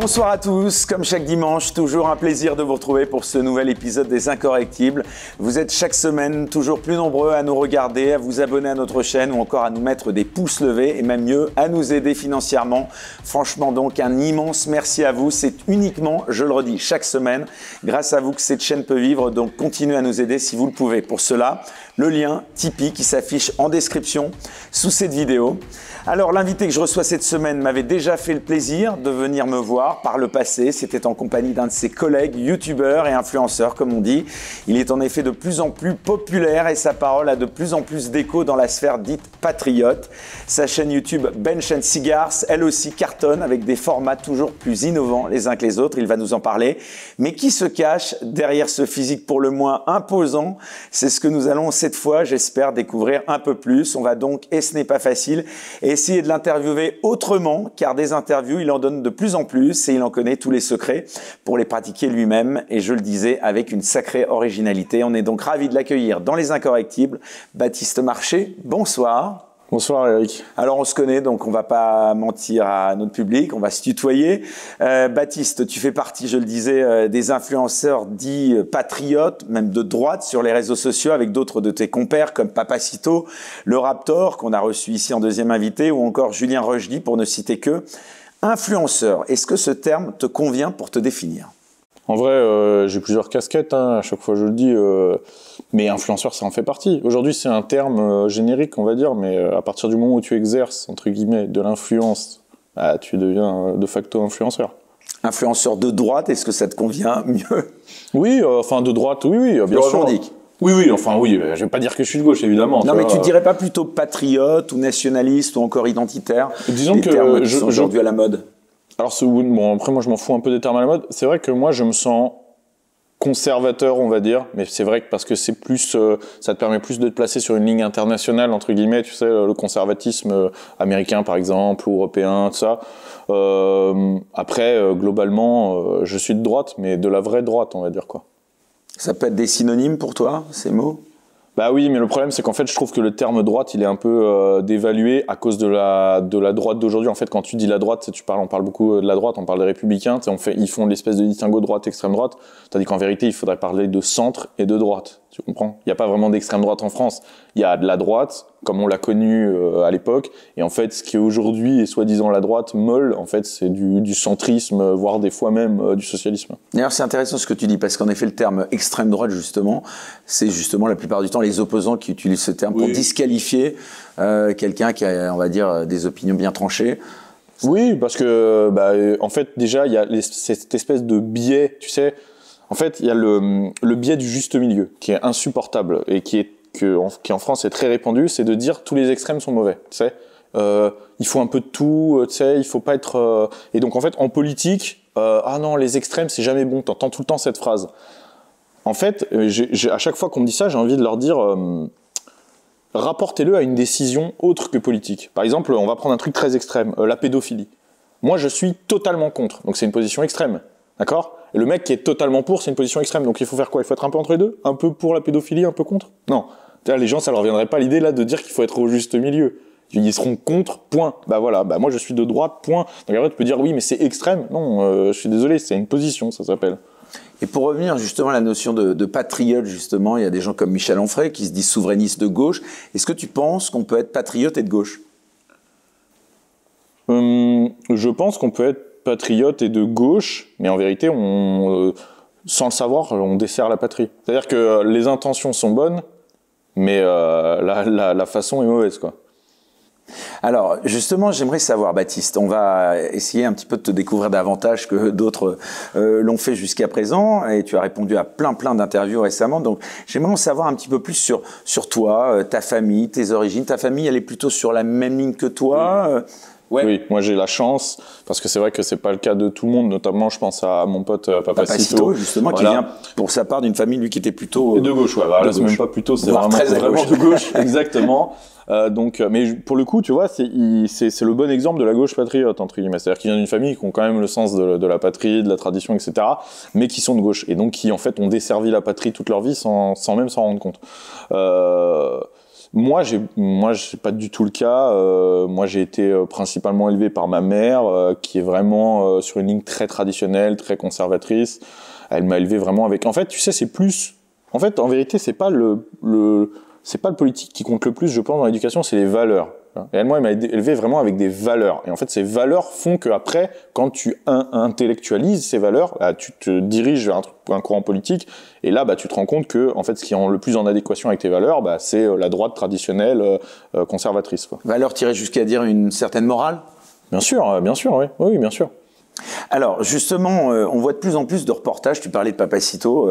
Bonsoir à tous, comme chaque dimanche, toujours un plaisir de vous retrouver pour ce nouvel épisode des Incorrectibles. Vous êtes chaque semaine toujours plus nombreux à nous regarder, à vous abonner à notre chaîne ou encore à nous mettre des pouces levés et même mieux, à nous aider financièrement. Franchement donc, un immense merci à vous. C'est uniquement, je le redis, chaque semaine, grâce à vous que cette chaîne peut vivre, donc continuez à nous aider si vous le pouvez. Pour cela, le lien Tipeee qui s'affiche en description sous cette vidéo. Alors l'invité que je reçois cette semaine m'avait déjà fait le plaisir de venir me voir par le passé. C'était en compagnie d'un de ses collègues, youtubeurs et influenceurs comme on dit. Il est en effet de plus en plus populaire et sa parole a de plus en plus d'écho dans la sphère dite patriote. Sa chaîne YouTube Bench and Cigars, elle aussi cartonne avec des formats toujours plus innovants les uns que les autres. Il va nous en parler. Mais qui se cache derrière ce physique pour le moins imposant? C'est ce que nous allons cette fois, j'espère, découvrir un peu plus. On va donc, et ce n'est pas facile, essayer de l'interviewer autrement, car des interviews, il en donne de plus en plus et il en connaît tous les secrets pour les pratiquer lui-même. Et je le disais, avec une sacrée originalité. On est donc ravis de l'accueillir dans Les Incorrectibles. Baptiste Marché, bonsoir. Bonsoir Eric. Alors on se connaît, donc on va pas mentir à notre public, on va se tutoyer. Baptiste, tu fais partie, je le disais, des influenceurs dits patriotes, même de droite sur les réseaux sociaux, avec d'autres de tes compères comme Papacito, le Raptor, qu'on a reçu ici en deuxième invité, ou encore Julien Rochdy, pour ne citer que. Influenceur, est-ce que ce terme te convient pour te définir ? En vrai, j'ai plusieurs casquettes, à chaque fois je le dis, mais influenceur, ça en fait partie. Aujourd'hui, c'est un terme générique, on va dire, mais à partir du moment où tu exerces, entre guillemets, de l'influence, tu deviens de facto influenceur. Influenceur de droite, est-ce que ça te convient mieux ? Oui, enfin de droite, oui, bien sûr. Oui, je vais pas dire que je suis de gauche, évidemment. Non, mais tu dirais pas plutôt patriote ou nationaliste ou encore identitaire ? Disons des que termes qui sont aujourd'hui à la mode. Alors, bon, après, moi, je m'en fous un peu des termes à la mode. C'est vrai que moi, je me sens conservateur, on va dire, mais c'est vrai que parce que c'est plus, ça te permet plus de te placer sur une ligne internationale, entre guillemets, tu sais, le conservatisme américain, par exemple, ou européen, tout ça. Après, globalement, je suis de droite, mais de la vraie droite, on va dire, quoi. Ça peut être des synonymes pour toi, ces mots ? Bah oui, mais le problème, c'est qu'en fait, je trouve que le terme droite, il est un peu dévalué à cause de la droite d'aujourd'hui. En fait, quand tu dis la droite, on parle beaucoup de la droite, on parle des républicains, ils font l'espèce de distinguo droite, extrême droite. Tandis qu'en vérité, il faudrait parler de centre et de droite. Tu comprends ? Il n'y a pas vraiment d'extrême droite en France. Il y a de la droite, comme on l'a connu à l'époque. Et en fait, ce qui aujourd'hui est soi-disant la droite molle, en fait, c'est du centrisme, voire des fois même du socialisme. D'ailleurs, c'est intéressant ce que tu dis, parce qu'en effet, le terme extrême droite, justement, c'est justement la plupart du temps les opposants qui utilisent ce terme pour disqualifier quelqu'un qui a, on va dire, des opinions bien tranchées. Oui, parce que, en fait, déjà, il y a cette espèce de biais, tu sais. En fait, il y a le biais du juste milieu, qui est insupportable et qui en France est très répandu, c'est de dire tous les extrêmes sont mauvais, tu sais. Il faut un peu de tout, tu sais, il faut pas être... Et donc, en fait, en politique, ah non, les extrêmes, c'est jamais bon, t'entends tout le temps cette phrase. En fait, à chaque fois qu'on me dit ça, j'ai envie de leur dire... rapportez-le à une décision autre que politique. Par exemple, on va prendre un truc très extrême, la pédophilie. Moi, je suis totalement contre, donc c'est une position extrême, d'accord ? Et le mec qui est totalement pour, c'est une position extrême. Donc il faut faire quoi ? Il faut être un peu entre les deux ? Un peu pour la pédophilie, un peu contre ? Non. Les gens, ça leur viendrait pas l'idée là de dire qu'il faut être au juste milieu. Ils seront contre, point. Bah voilà, moi je suis de droite, point. Donc après tu peux dire oui, mais c'est extrême. Non, je suis désolé, c'est une position, ça s'appelle. Et pour revenir justement à la notion de patriote, justement, il y a des gens comme Michel Onfray qui se disent souverainistes de gauche. Est-ce que tu penses qu'on peut être patriote et de gauche ? Je pense qu'on peut être patriote et de gauche, mais en vérité, sans le savoir, on dessert la patrie. C'est-à-dire que les intentions sont bonnes, mais la façon est mauvaise, quoi. Alors, justement, j'aimerais savoir, Baptiste, on va essayer un petit peu de te découvrir davantage que d'autres l'ont fait jusqu'à présent, et tu as répondu à plein d'interviews récemment, donc j'aimerais en savoir un petit peu plus sur toi, ta famille, tes origines. Ta famille, elle est plutôt sur la même ligne que toi Ouais. Oui, moi j'ai la chance, parce que c'est vrai que c'est pas le cas de tout le monde, notamment je pense à mon pote Papacito, justement, voilà. Qui vient pour sa part d'une famille, lui qui était plutôt... de gauche, ouais, voilà, c'est même pas plutôt, c'est vraiment de gauche, exactement. Mais pour le coup, tu vois, c'est le bon exemple de la gauche patriote, entre guillemets. C'est-à-dire qu'il vient d'une famille qui ont quand même le sens de la patrie, de la tradition, etc., mais qui sont de gauche, et donc qui en fait ont desservi la patrie toute leur vie sans même s'en rendre compte. Moi, c'est pas du tout le cas. Moi, j'ai été principalement élevé par ma mère, qui est vraiment sur une ligne très traditionnelle, très conservatrice. Elle m'a élevé vraiment avec. En fait, tu sais, c'est plus. En fait, en vérité, c'est pas c'est pas le politique qui compte le plus, je pense, dans l'éducation, c'est les valeurs. Et moi, elle m'a élevé vraiment avec des valeurs. Et en fait, ces valeurs font que après, quand tu intellectualises ces valeurs, bah, tu te diriges vers un courant politique. Et là, bah, tu te rends compte que, en fait, ce qui est le plus en adéquation avec tes valeurs, bah, c'est la droite traditionnelle, conservatrice, quoi. Valeurs tirées jusqu'à dire une certaine morale? Bien sûr, oui. Oui, bien sûr. Alors justement, on voit de plus en plus de reportages, tu parlais de Papacito,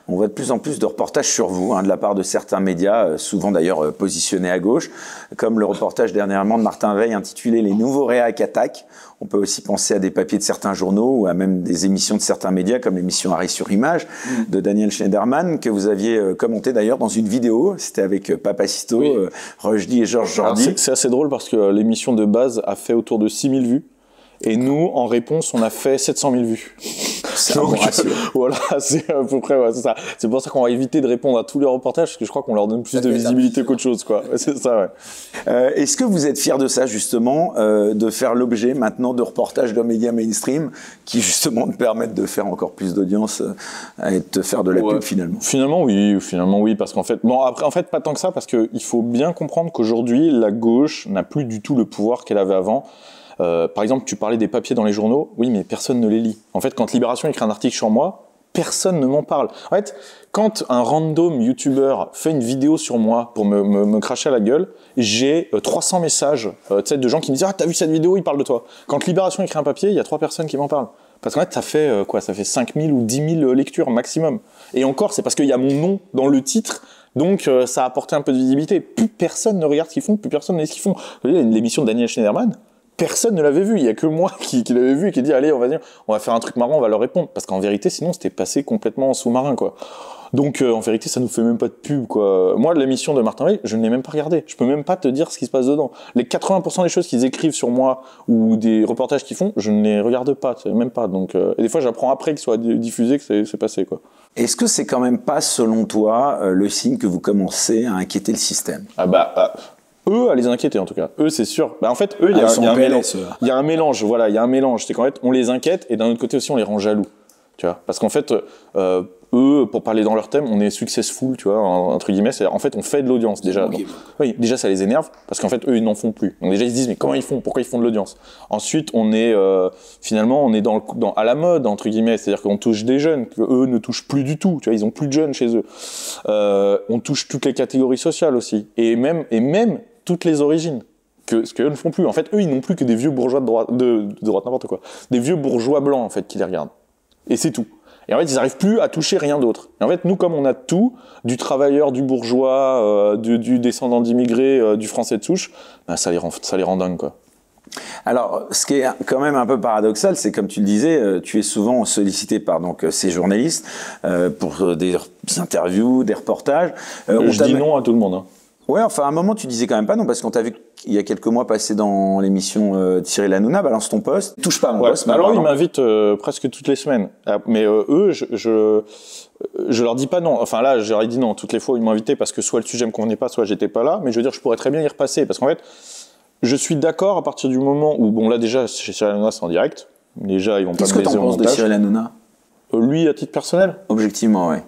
on voit de plus en plus de reportages sur vous, de la part de certains médias, souvent d'ailleurs positionnés à gauche, comme le reportage dernièrement de Martin Veil intitulé « Les nouveaux réacs attaquent ». On peut aussi penser à des papiers de certains journaux ou à même des émissions de certains médias comme l'émission Arrêt sur Image de Daniel Schneiderman que vous aviez commenté d'ailleurs dans une vidéo, c'était avec Papacito, oui. Rushdie et Georges Jordi. C'est assez drôle parce que l'émission de base a fait autour de 6000 vues. Et nous, en réponse, on a fait 700 000 vues. C'est un bon ratio. Voilà, c'est à peu près, c'est ça. C'est pour ça qu'on va éviter de répondre à tous les reportages, parce que je crois qu'on leur donne plus de visibilité qu'autre chose, quoi. C'est ça, ouais. Est-ce que vous êtes fiers de ça, justement, de faire l'objet maintenant de reportages de médias mainstream qui, justement, te permettent de faire encore plus d'audience et de faire de la pub, finalement? Finalement, oui, parce qu'en fait, bon, après, en fait, pas tant que ça, parce qu'il faut bien comprendre qu'aujourd'hui, la gauche n'a plus du tout le pouvoir qu'elle avait avant. Par exemple, tu parlais des papiers dans les journaux. Oui, mais personne ne les lit. En fait, quand Libération écrit un article sur moi, personne ne m'en parle. En fait, quand un random YouTuber fait une vidéo sur moi pour me cracher à la gueule, j'ai 300 messages de gens qui me disent « Ah, t'as vu cette vidéo, il parle de toi ». Quand Libération écrit un papier, il y a 3 personnes qui m'en parlent. Parce qu'en fait, ça fait 5000 ou 10 000 lectures maximum. Et encore, c'est parce qu'il y a mon nom dans le titre. Donc, ça a apporté un peu de visibilité. Plus personne ne regarde ce qu'ils font, plus personne ne sait ce qu'ils font. Vous voyez, l'émission de Daniel Schneiderman, personne ne l'avait vu. Il y a que moi qui l'avais vu et qui dit allez, on va faire un truc marrant, on va leur répondre. Parce qu'en vérité, sinon, c'était passé complètement en sous-marin, quoi. Donc, en vérité, ça nous fait même pas de pub, quoi. Moi, l'émission de Martin Veil, je ne l'ai même pas regardée. Je peux même pas te dire ce qui se passe dedans. Les 80% des choses qu'ils écrivent sur moi ou des reportages qu'ils font, je ne les regarde pas, même pas. Donc, et des fois, j'apprends après qu'ils soient diffusés que c'est passé, quoi. Est-ce que c'est quand même pas, selon toi, le signe que vous commencez à inquiéter le système? Eux, à les inquiéter, en tout cas. Eux, c'est sûr. En fait, eux, il y a un mélange. Voilà, il y a un mélange. C'est qu'en fait, on les inquiète et d'un autre côté aussi, on les rend jaloux. Tu vois? Parce qu'en fait, eux, pour parler dans leur thème, on est successful, tu vois, entre guillemets. C'est-à-dire, en fait, on fait de l'audience, déjà. Donc, oui, déjà, ça les énerve parce qu'en fait, eux, ils n'en font plus. Donc, déjà, ils se disent, mais comment ils font? Pourquoi ils font de l'audience? Ensuite, on est, finalement, on est à la mode, entre guillemets. C'est-à-dire qu'on touche des jeunes, que eux ne touchent plus du tout. Tu vois, ils ont plus de jeunes chez eux. On touche toutes les catégories sociales aussi. Et même, toutes les origines, ce qu'eux ne font plus. En fait, eux, ils n'ont plus que des vieux bourgeois de droite, n'importe quoi. Des vieux bourgeois blancs, en fait, qui les regardent. Et c'est tout. Et en fait, ils n'arrivent plus à toucher rien d'autre. Et en fait, nous, comme on a tout, du travailleur, du bourgeois, du descendant d'immigrés, du français de souche, bah, ça les rend dingues, quoi. Alors, ce qui est quand même un peu paradoxal, c'est comme tu le disais, tu es souvent sollicité par ces journalistes pour des interviews, des reportages. Je dis non à tout le monde, hein. Ouais, enfin, à un moment, tu disais quand même pas non, parce qu'on t'a vu il y a quelques mois passer dans l'émission Cyril Hanouna, balance ton poste. Touche pas à mon poste. Alors, ils m'invitent presque toutes les semaines. Mais eux, je leur dis pas non. Enfin, là, je leur ai dit non toutes les fois où ils m'invitaient parce que soit le sujet me convenait pas, soit j'étais pas là. Mais je veux dire, je pourrais très bien y repasser. Parce qu'en fait, je suis d'accord à partir du moment où, bon, là, déjà, chez Cyril Hanouna, c'est en direct. Déjà, ils vont pas me laisser au montage. Qu'est-ce que t'en penses de Cyril Hanouna? Lui, à titre personnel? Objectivement, ouais.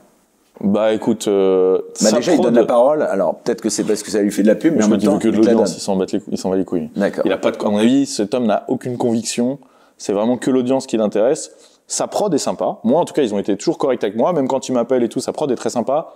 Bah écoute, déjà il donne la parole. Alors peut-être que c'est parce que ça lui fait de la pub, mais en même temps, que de l'audience, il s'en bat les couilles. D'accord. Il a pas à mon avis, cet homme n'a aucune conviction. C'est vraiment que l'audience qui l'intéresse. Sa prod est sympa. Moi, en tout cas, ils ont été toujours corrects avec moi. Même quand ils m'appellent et tout, sa prod est très sympa.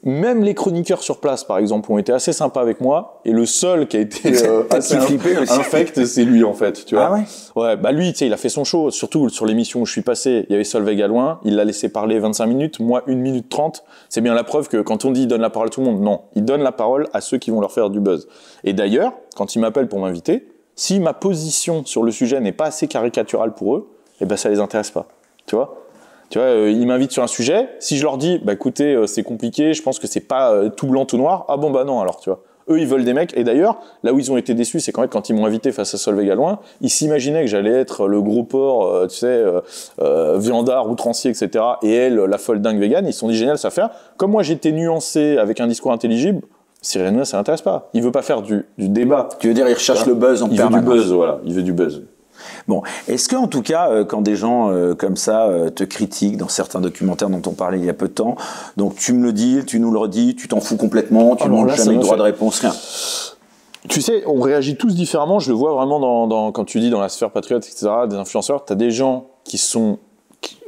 Même les chroniqueurs sur place, par exemple, ont été assez sympas avec moi. Et le seul qui a été assez infect, c'est lui, en fait. Tu vois. Ah ouais? Ouais, bah lui, tu sais, il a fait son show. Surtout sur l'émission où je suis passé, il y avait Solveig Galloin. Il l'a laissé parler 25 minutes, moi 1 minute 30. C'est bien la preuve que quand on dit il donne la parole à tout le monde, non. Il donne la parole à ceux qui vont leur faire du buzz. Et d'ailleurs, quand ils m'appellent pour m'inviter, si ma position sur le sujet n'est pas assez caricaturale pour eux, eh ben ça les intéresse pas. Tu vois? Tu vois, ils m'invitent sur un sujet. Si je leur dis, bah écoutez, c'est compliqué, je pense que c'est pas tout blanc, tout noir. Ah bon, bah non, alors, tu vois. Eux, ils veulent des mecs. Et d'ailleurs, là où ils ont été déçus, c'est qu'en fait, quand ils m'ont invité face à Solveig Galloin, ils s'imaginaient que j'allais être le gros porc, tu sais, viandard, outrancier, etc. Et elle, la folle dingue végane. Ils se sont dit, génial, ça va faire. Comme moi, j'étais nuancé avec un discours intelligible, Cyril Hanouna, ça l'intéresse pas. Il veut pas faire du débat. Tu veux dire, il recherche le buzz en permanence. Il veut du buzz, voilà. Il veut du buzz. Bon, est-ce que en tout cas, quand des gens comme ça te critiquent dans certains documentaires dont on parlait il y a peu de temps, donc tu me le dis, tu nous le redis, tu t'en fous complètement, tu n'as jamais eu droit de réponse, rien. Tu sais, on réagit tous différemment. Je le vois vraiment quand tu dis dans la sphère patriote, etc., des influenceurs, tu as des gens qui sont...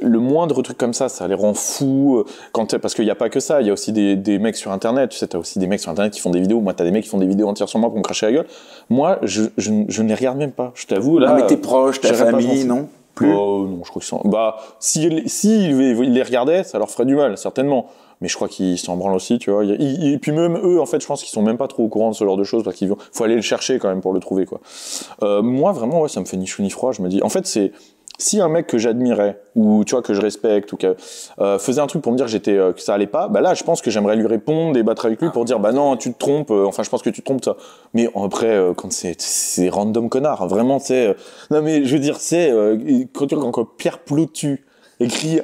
Le moindre truc comme ça les rend fous. Parce qu'il n'y a pas que ça, il y a aussi des mecs sur Internet. Tu sais, tu as aussi des mecs sur Internet qui font des vidéos. Moi, tu as des mecs qui font des vidéos entières sur moi pour me cracher la gueule. Moi, je ne les regarde même pas. Je t'avoue, là... Non, mais tes proches, ta famille, non? Plus. Oh, non, je crois qu'ils sont... Bah, s'ils les regardaient, ça leur ferait du mal, certainement. Mais je crois qu'ils s'en branlent aussi, tu vois. Et puis même eux, en fait, je pense qu'ils sont même pas trop au courant de ce genre de choses parce qu'il faut aller le chercher quand même pour le trouver, quoi. Moi, vraiment, ouais, ça me fait ni chaud ni froid. Je me dis, en fait, c'est... Si un mec que j'admirais, ou tu vois, que je respecte, ou que faisait un truc pour me dire que ça allait pas, bah là, je pense que j'aimerais lui répondre, débattre avec lui pour dire, bah non, tu te trompes, enfin, je pense que tu te trompes, ça. Mais après, quand c'est random connard, vraiment, c'est... non, mais je veux dire, c'est... quand Pierre Plotu écrit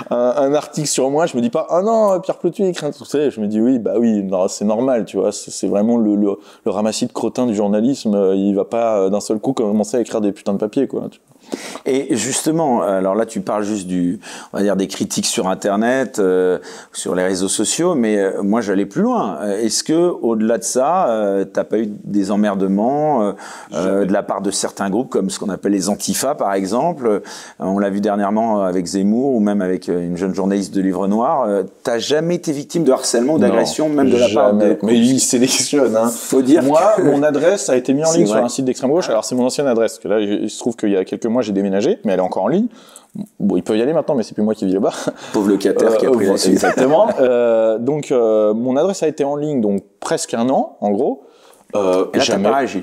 un article sur moi, je me dis pas, ah non, Pierre Plotu écrit un truc, je me dis, oui, bah oui, non, c'est normal, tu vois, c'est vraiment le ramassis de crottin du journalisme, il va pas d'un seul coup commencer à écrire des putains de papiers, quoi, tu vois. Et justement, alors là tu parles juste on va dire des critiques sur Internet, sur les réseaux sociaux, mais moi j'allais plus loin. Est-ce que au-delà de ça, t'as pas eu des emmerdements de la part de certains groupes comme ce qu'on appelle les Antifa par exemple? On l'a vu dernièrement avec Zemmour ou même avec une jeune journaliste de Livre Noir. T'as jamais été victime de harcèlement ou d'agression, même de la part de... Mais il sélectionne, hein. Faut dire moi, mon adresse a été mise en ligne sur un site d'extrême gauche. Alors c'est mon ancienne adresse, parce que là il se trouve qu'il y a quelques mois j'ai déménagé, mais elle est encore en ligne. Bon, ils peuvent y aller maintenant, mais c'est plus moi qui vis là-bas. Pauvre locataire qui a pris la suite. Exactement. Donc mon adresse a été en ligne donc presque un an, en gros. Et là, t'as pas réagi?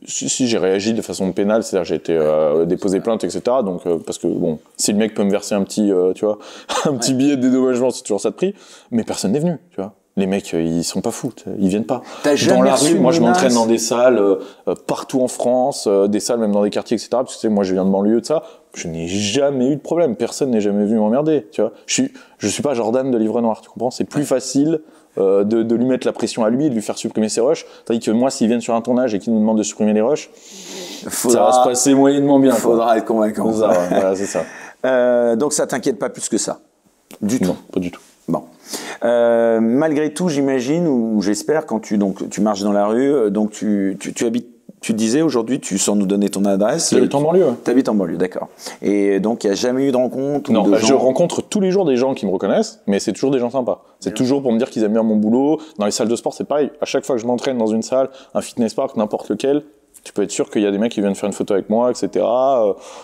Si, j'ai réagi de façon pénale, c'est-à-dire j'ai été déposé plainte, etc. Donc parce que bon, si le mec peut me verser un petit, tu vois, un petit billet de dédommagement, c'est toujours ça de prix. Mais personne n'est venu, tu vois. Les mecs, ils sont pas fous, ils viennent pas. Dans la rue, moi je m'entraîne dans des salles partout en France, des salles même dans des quartiers, etc. Parce que tu sais, moi je viens de banlieue, de ça. Je n'ai jamais eu de problème. Personne n'est jamais venu m'emmerder, tu vois. Je suis pas Jordan de Livre Noir, tu comprends? C'est plus facile de lui mettre la pression à lui, de lui faire supprimer ses rushs. Tandis que moi, s'ils viennent sur un tournage et qu'ils nous demandent de supprimer les rushs, ça va se passer moyennement bien. Faudra être convaincant. Voilà, c'est ça. Donc ça t'inquiète pas plus que ça? Du tout? Non, pas du tout. Bon. Malgré tout, j'imagine, ou j'espère, quand tu marches dans la rue, donc tu habites, tu disais aujourd'hui, sans nous donner ton adresse. J'habite en banlieue. Tu habites en banlieue, d'accord. Et donc, il n'y a jamais eu de rencontre? Non, je rencontre tous les jours des gens qui me reconnaissent, mais c'est toujours des gens sympas. C'est toujours pour me dire qu'ils aiment bien mon boulot. Dans les salles de sport, c'est pareil. À chaque fois que je m'entraîne dans une salle, un fitness park, n'importe lequel, tu peux être sûr qu'il y a des mecs qui viennent faire une photo avec moi, etc.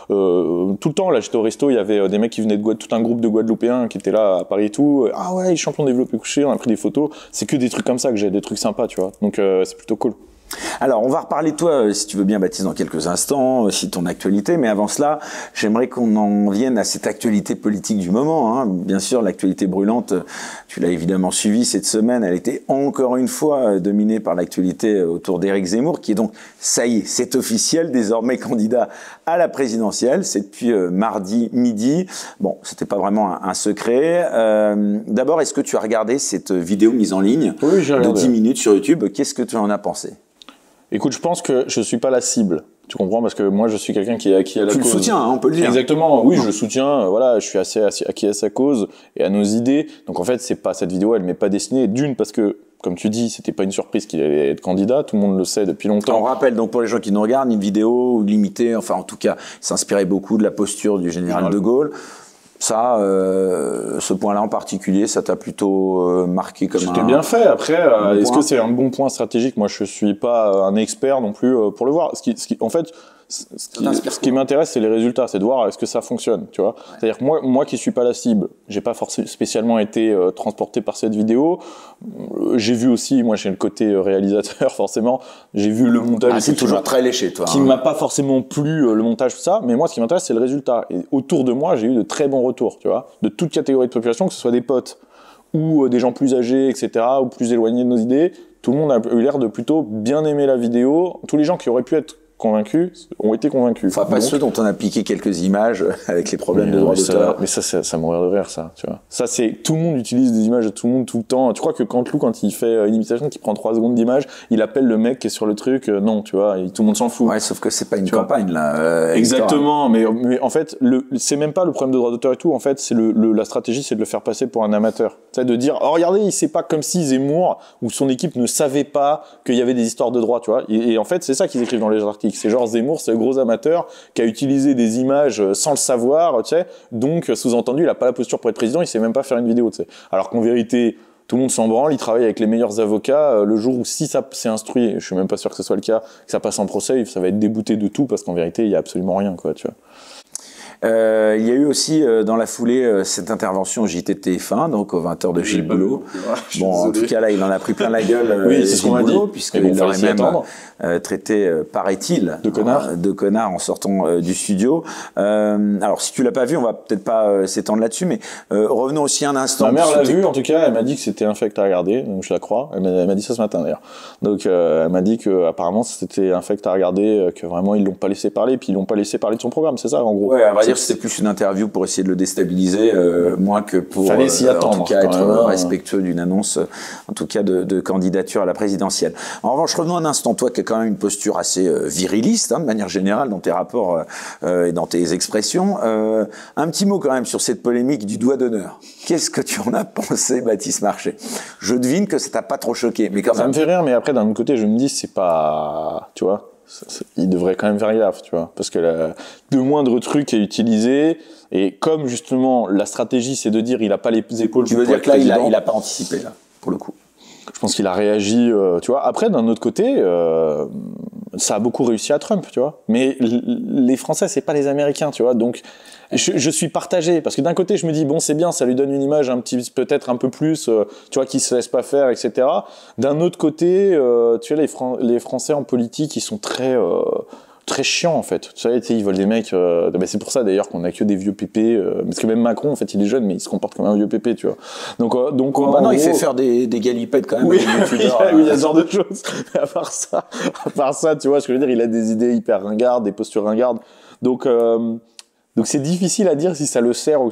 Tout le temps, là, j'étais au resto, il y avait des mecs qui venaient tout un groupe de Guadeloupéens qui étaient là à Paris et tout. Ah ouais, les champions développé couché, on a pris des photos. C'est que des trucs comme ça que j'ai, des trucs sympas, tu vois. Donc c'est plutôt cool. Alors, on va reparler de toi, si tu veux bien, Baptiste, dans quelques instants, aussi de ton actualité. Mais avant cela, j'aimerais qu'on en vienne à cette actualité politique du moment, hein. Bien sûr, l'actualité brûlante, tu l'as évidemment suivie cette semaine. Elle était encore une fois dominée par l'actualité autour d'Éric Zemmour, qui est donc, ça y est, c'est officiel, désormais candidat à la présidentielle. C'est depuis mardi midi. Bon, c'était pas vraiment un secret. D'abord, est-ce que tu as regardé cette vidéo mise en ligne de 10 minutes sur YouTube? Qu'est-ce que tu en as pensé? Écoute, je pense que je suis pas la cible. Tu comprends? Parce que moi, je suis quelqu'un qui est acquis à la cause. Tu le soutiens, hein, on peut le dire. Exactement. Oui, je le soutiens. Voilà, je suis assez acquis à sa cause et à nos idées. Donc, en fait, cette vidéo, elle m'est pas destinée. D'une, parce que, comme tu dis, c'était pas une surprise qu'il allait être candidat. Tout le monde le sait depuis longtemps. On rappelle, donc, pour les gens qui nous regardent, une vidéo limitée, enfin, en tout cas, s'inspirait beaucoup de la posture du général de Gaulle. Ça, ce point-là en particulier, ça t'a plutôt marqué comme C'était bien fait. Après, est-ce que c'est un bon point stratégique? Moi, je suis pas un expert non plus pour le voir. En fait, ce qui m'intéresse, c'est les résultats, c'est de voir est-ce que ça fonctionne, tu vois. Ouais. C'est-à-dire que moi qui suis pas la cible, j'ai pas forcément spécialement été transporté par cette vidéo. J'ai vu aussi, moi j'ai le côté réalisateur forcément, j'ai vu le montage. Ah, c'est toujours très léché, toi. Qui m'a pas forcément plu le montage, tout ça, mais moi ce qui m'intéresse, c'est le résultat. Et autour de moi, j'ai eu de très bons retours, tu vois, de toute catégorie de population, que ce soit des potes ou des gens plus âgés, etc., ou plus éloignés de nos idées. Tout le monde a eu l'air de plutôt bien aimer la vidéo. Tous les gens qui auraient pu être convaincus ont été convaincus. Enfin, pas donc, ceux dont on a piqué quelques images avec les problèmes de droit d'auteur. Mais ça mourir de rire, ça, tu vois. Ça, c'est, tout le monde utilise des images de tout le monde, tout le temps. Tu crois que Canteloup, quand il fait une imitation qui prend 3 secondes d'image, il appelle le mec qui est sur le truc, non, tu vois, tout le monde s'en fout. Ouais, sauf que c'est pas une campagne, là. Exactement, mais en fait, c'est même pas le problème de droit d'auteur et tout, en fait, c'est la stratégie, c'est de le faire passer pour un amateur. C'est de dire, oh, regardez, il sait pas, comme si Zemmour ou son équipe ne savait pas qu'il y avait des histoires de droit, tu vois. Et en fait, c'est ça qu'ils écrivent dans les articles. C'est genre Zemmour, c'est le gros amateur qui a utilisé des images sans le savoir, tu sais. Donc, sous-entendu, il a pas la posture pour être président, il sait même pas faire une vidéo, tu sais. Alors qu'en vérité, tout le monde s'en branle, il travaille avec les meilleurs avocats. Le jour où, si ça s'est instruit, je suis même pas sûr que ce soit le cas, que ça passe en procès, ça va être débouté de tout parce qu'en vérité, il y a absolument rien, quoi, tu vois. Il y a eu aussi dans la foulée cette intervention au JT de TF1, donc aux 20h de Gilles Boulot. Bon, en tout cas là, il en a pris plein la gueule, oui, c'est ce qu'on m'a dit, puisqu'il l'aurait même traité, paraît-il, de connard en sortant du studio. Alors, si tu l'as pas vu, on va peut-être pas s'étendre là-dessus, mais revenons aussi un instant. Ma mère l'a vu, en tout cas, elle m'a dit que c'était infect à regarder, donc je la crois. Elle m'a dit ça ce matin d'ailleurs. Donc, elle m'a dit que apparemment c'était infect à regarder, que vraiment ils l'ont pas laissé parler, puis ils l'ont pas laissé parler de son programme, c'est ça en gros. Ouais, à vrai dire, c'était plus une interview pour essayer de le déstabiliser, moins que pour fallait s'y attendre, en tout cas être respectueux d'une annonce, en tout cas de candidature à la présidentielle. En revanche, revenons un instant, toi qui as quand même une posture assez viriliste, de manière générale, dans tes rapports et dans tes expressions. Un petit mot quand même sur cette polémique du doigt d'honneur. Qu'est-ce que tu en as pensé, Baptiste Marchais? Je devine que ça t'a pas trop choqué, mais quand même. Ça me fait rire, mais après, d'un autre côté, je me dis, c'est pas, tu vois, il devrait quand même faire gaffe, tu vois, parce que de moindres trucs à utiliser, et comme justement la stratégie c'est de dire il a pas les épaules. Tu veux dire que là il a pas anticipé là, pour le coup. Je pense qu'il a réagi, tu vois. Après, d'un autre côté, ça a beaucoup réussi à Trump, tu vois. Mais les Français, c'est pas les Américains, tu vois. Donc, je suis partagé parce que d'un côté, je me dis bon, c'est bien, ça lui donne une image peut-être un peu plus, tu vois, qui se laisse pas faire, etc. D'un autre côté, tu vois, les Français en politique, ils sont très chiant en fait. Tu sais, ils veulent des mecs. C'est pour ça d'ailleurs qu'on a que des vieux pépés. Parce que même Macron, en fait, il est jeune, mais il se comporte comme un vieux pépé, tu vois. Donc non, gros, il fait faire des galipettes quand même. Oui, il y a ce genre de choses. Mais à part ça, tu vois, ce que je veux dire, il a des idées hyper ringardes, des postures ringardes. Donc c'est difficile à dire si ça le sert ou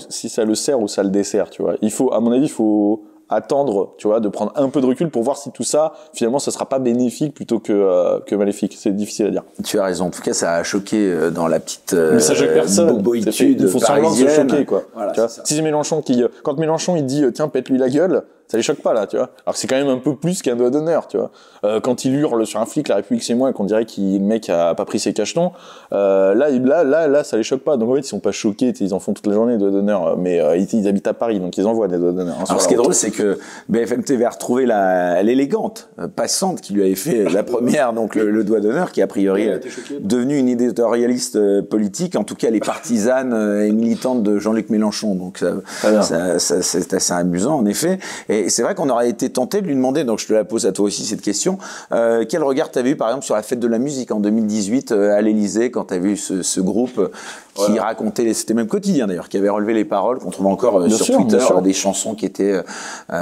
ça le dessert, tu vois. À mon avis, il faut attendre, tu vois, de prendre un peu de recul pour voir si tout ça, finalement, ça sera pas bénéfique plutôt que maléfique. C'est difficile à dire. Tu as raison. En tout cas, ça a choqué dans la petite mais ça choque personne. Boboïtude il faut semblant de se choquer, quoi. Voilà, tu vois, si c'est Mélenchon quand Mélenchon il dit tiens, pète-lui la gueule, ça les choque pas là, tu vois. Alors que c'est quand même un peu plus qu'un doigt d'honneur, tu vois. Quand il hurle sur un flic, la République c'est moi, et qu'on dirait que le mec a pas pris ses cachetons, là, ça les choque pas. Donc en fait, ils sont pas choqués, ils en font toute la journée des doigts d'honneur, mais ils habitent à Paris, donc ils envoient des doigts d'honneur. Alors ce qui est drôle, c'est que BFM TV a retrouvé l'élégante passante qui lui avait fait la première, donc le doigt d'honneur, qui a priori est devenue une éditorialiste politique, en tout cas les partisane et militante de Jean-Luc Mélenchon. Donc ça c'est assez amusant en effet. Et c'est vrai qu'on aurait été tenté de lui demander, donc je te la pose à toi aussi cette question, quel regard tu as eu par exemple sur la fête de la musique en 2018 à l'Élysée quand tu as vu ce groupe qui racontait, c'était même quotidien d'ailleurs, qui avait relevé les paroles qu'on trouve encore sur Twitter, des chansons qui étaient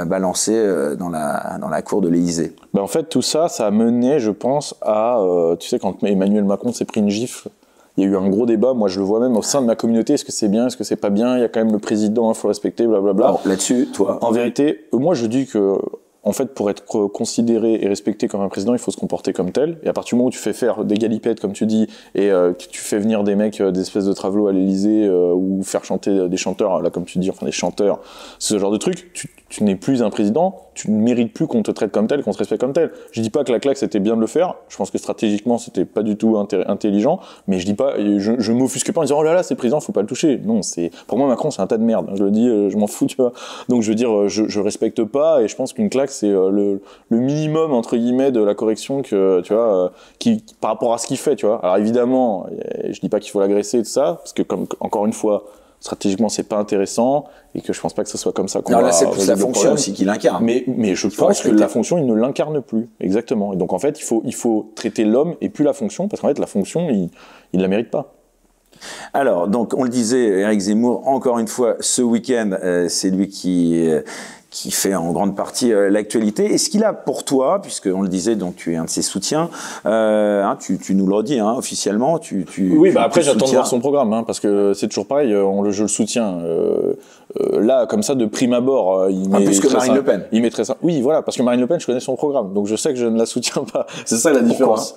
balancées dans la cour de l'Élysée. En fait tout ça a mené je pense à, tu sais quand Emmanuel Macron s'est pris une gifle, il y a eu un gros débat, moi je le vois même au sein de ma communauté, est-ce que c'est bien, est-ce que c'est pas bien, il y a quand même le président, il faut respecter, blablabla. Alors, là-dessus, toi... En vérité, moi je dis que, en fait, pour être considéré et respecté comme un président, il faut se comporter comme tel, et à partir du moment où tu fais faire des galipettes, comme tu dis, et que tu fais venir des mecs, des espèces de travelots à l'Élysée, ou faire chanter des chanteurs, là comme tu dis, enfin des chanteurs, ce genre de truc, tu n'es plus un président, tu ne mérites plus qu'on te traite comme tel, qu'on te respecte comme tel. Je dis pas que la claque c'était bien de le faire, je pense que stratégiquement c'était pas du tout intelligent, mais je dis pas, je m'offusque pas en disant oh là là c'est le président, faut pas le toucher. Non, pour moi Macron c'est un tas de merde, je le dis, je m'en fous, tu vois. Donc je veux dire, je respecte pas, et je pense qu'une claque c'est le minimum entre guillemets de la correction que, tu vois, qui par rapport à ce qu'il fait, tu vois. Alors évidemment, je dis pas qu'il faut l'agresser et tout ça, parce que comme encore une fois, stratégiquement c'est pas intéressant et que je pense pas que ce soit comme ça qu'on va. Là c'est plus la fonction aussi qu'il incarne. Mais je pense que la fonction il ne l'incarne plus, exactement. Et donc en fait il faut traiter l'homme et plus la fonction, parce qu'en fait la fonction il la mérite pas. Alors, donc, on le disait, Éric Zemmour, encore une fois, ce week-end, c'est lui qui qui fait en grande partie l'actualité. Est-ce qu'il a pour toi, puisqu'on le disait, donc tu es un de ses soutiens, tu nous le redis officiellement, oui, après j'attends de voir son programme, parce que c'est toujours pareil, je le soutiens. Là, comme ça, de prime abord, il met plus que Marine Le Pen. Il mettrait ça. Oui, voilà, parce que Marine Le Pen, je connais son programme, donc je sais que je ne la soutiens pas. C'est ça la différence.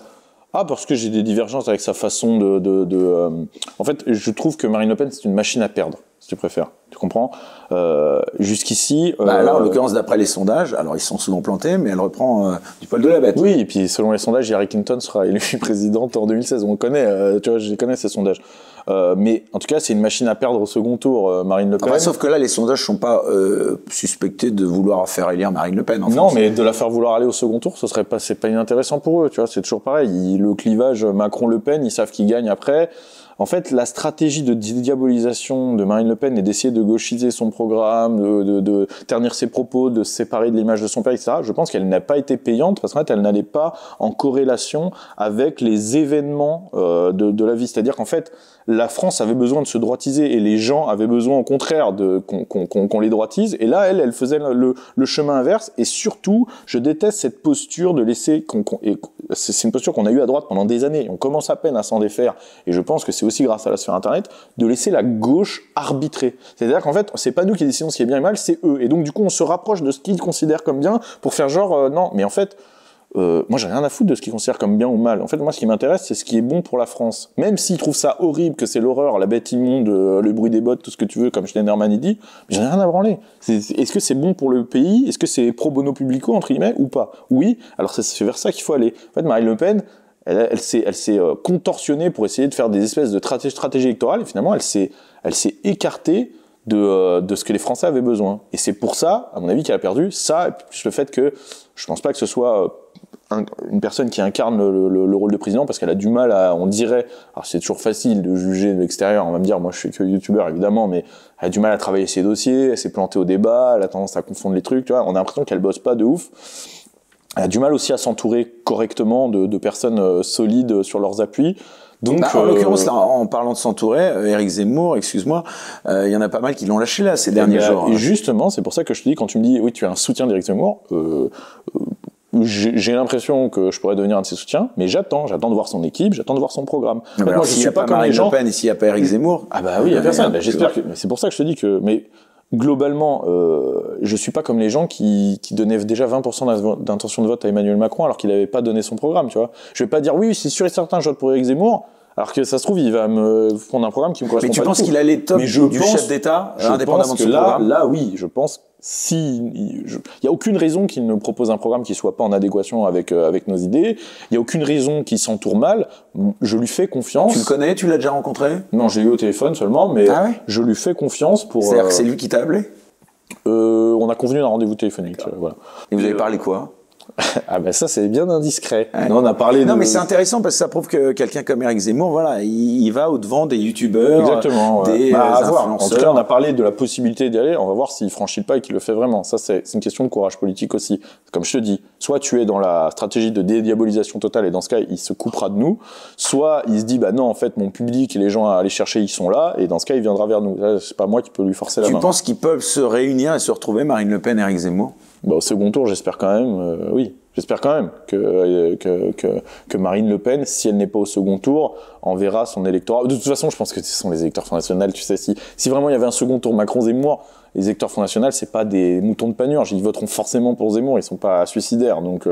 Parce que j'ai des divergences avec sa façon En fait, je trouve que Marine Le Pen, c'est une machine à perdre, si tu préfères. Tu comprends ? Jusqu'ici... là, en l'occurrence, d'après les sondages, alors ils sont souvent plantés, mais elle reprend du poil de la bête. Oui, et puis selon les sondages, Hillary Clinton sera élue présidente en 2016. On connaît, tu vois, je connais ces sondages. Mais en tout cas, c'est une machine à perdre au second tour, Marine Le Pen. Sauf que là, les sondages ne sont pas suspectés de vouloir faire élire Marine Le Pen. Non, mais de la faire vouloir aller au second tour, c'est pas inintéressant pour eux. Tu vois, c'est toujours pareil. Le clivage Macron-Le Pen, ils savent qui gagne après. En fait, la stratégie de diabolisation de Marine Le Pen est d'essayer de gauchiser son programme, de ternir ses propos, de se séparer de l'image de son père, etc. Je pense qu'elle n'a pas été payante parce qu'en fait, elle n'allait pas en corrélation avec les événements de la vie. C'est-à-dire qu'en fait, la France avait besoin de se droitiser et les gens avaient besoin au contraire qu'on les droitise. Et là, elle faisait le chemin inverse. Et surtout, je déteste cette posture de laisser... c'est une posture qu'on a eue à droite pendant des années. On commence à peine à s'en défaire. Et je pense que c'est aussi grâce à la sphère Internet, de laisser la gauche arbitrer. C'est-à-dire qu'en fait, c'est pas nous qui décidons ce qui est bien et mal, c'est eux. Et donc, du coup, on se rapproche de ce qu'ils considèrent comme bien pour faire genre, non. Mais en fait... moi, j'ai rien à foutre de ce qu'ils considèrent comme bien ou mal. En fait, moi, ce qui m'intéresse, c'est ce qui est bon pour la France. Même s'ils trouvent ça horrible, que c'est l'horreur, la bête immonde, le bruit des bottes, tout ce que tu veux, comme Schneiderman dit, j'en ai rien à branler. Est-ce que c'est bon pour le pays ? Est-ce que c'est pro bono publico, entre guillemets, ou pas ? Oui, alors c'est vers ça qu'il faut aller. En fait, Marine Le Pen, elle s'est contorsionnée pour essayer de faire des espèces de stratégies électorales, et finalement, elle s'est écartée de ce que les Français avaient besoin. Et c'est pour ça, à mon avis, qu'elle a perdu ça, et plus le fait que je pense pas que ce soit une personne qui incarne le rôle de président, parce qu'elle a du mal on dirait, alors c'est toujours facile de juger de l'extérieur, on va me dire, moi je suis que youtubeur évidemment, mais elle a du mal à travailler ses dossiers, elle s'est plantée au débat, elle a tendance à confondre les trucs, tu vois, on a l'impression qu'elle bosse pas de ouf. Elle a du mal aussi à s'entourer correctement de personnes solides sur leurs appuis. Donc, en l'occurrence, là, en parlant de s'entourer, Éric Zemmour, excuse-moi, il y en a pas mal qui l'ont lâché là ces derniers jours. Et justement, c'est pour ça que je te dis, quand tu me dis, oui, tu es un soutien d'Éric Zemmour, j'ai l'impression que je pourrais devenir un de ses soutiens, mais j'attends de voir son équipe, j'attends de voir son programme. En fait, moi, je suis pas comme les gens. Marine Le Pen, et s'il n'y a pas Éric Zemmour. Ah bah oui, il y a personne. J'espère que. C'est pour ça que je te dis que. Mais globalement, je suis pas comme les gens qui donnaient déjà 20% d'intention de vote à Emmanuel Macron alors qu'il n'avait pas donné son programme, tu vois. Je vais pas dire oui, c'est sûr et certain, je vote pour Éric Zemmour. Alors que ça se trouve, il va me prendre un programme qui me correspond pas. Mais tu penses qu'il a les tops du chef d'État, indépendamment de son programme ? Là, oui, je pense. Il y a aucune raison qu'il ne propose un programme qui soit pas en adéquation avec nos idées. Il y a aucune raison qu'il s'entoure mal. Je lui fais confiance. Tu le connais ? Tu l'as déjà rencontré ? Non, j'ai eu au téléphone seulement, mais je lui fais confiance pour. C'est-à-dire que c'est lui qui t'a appelé ? On a convenu d'un rendez-vous téléphonique. Voilà. Et vous avez parlé quoi ? Ah ben ça c'est bien indiscret. Non, on a parlé. Non mais c'est intéressant parce que ça prouve que quelqu'un comme Éric Zemmour, voilà, il va au devant des youtubeurs, exactement, des influenceurs. En tout cas, on a parlé de la possibilité d'y aller. On va voir s'il franchit le pas et qu'il le fait vraiment. Ça c'est une question de courage politique aussi. Comme je te dis, soit tu es dans la stratégie de dédiabolisation totale et dans ce cas il se coupera de nous, soit il se dit bah non en fait mon public et les gens à aller chercher ils sont là et dans ce cas il viendra vers nous. Là, c'est pas moi qui peux lui forcer la main. Tu penses qu'ils peuvent se réunir et se retrouver, Marine Le Pen et Éric Zemmour ? Bah, au second tour, j'espère quand même, oui. J'espère quand même que Marine Le Pen, si elle n'est pas au second tour, enverra son électorat. De toute façon, je pense que ce sont les électeurs Front National, tu sais, si vraiment il y avait un second tour Macron-Zemmour, les électeurs Front National, c'est pas des moutons de panurge, ils voteront forcément pour Zemmour, ils sont pas suicidaires. Donc,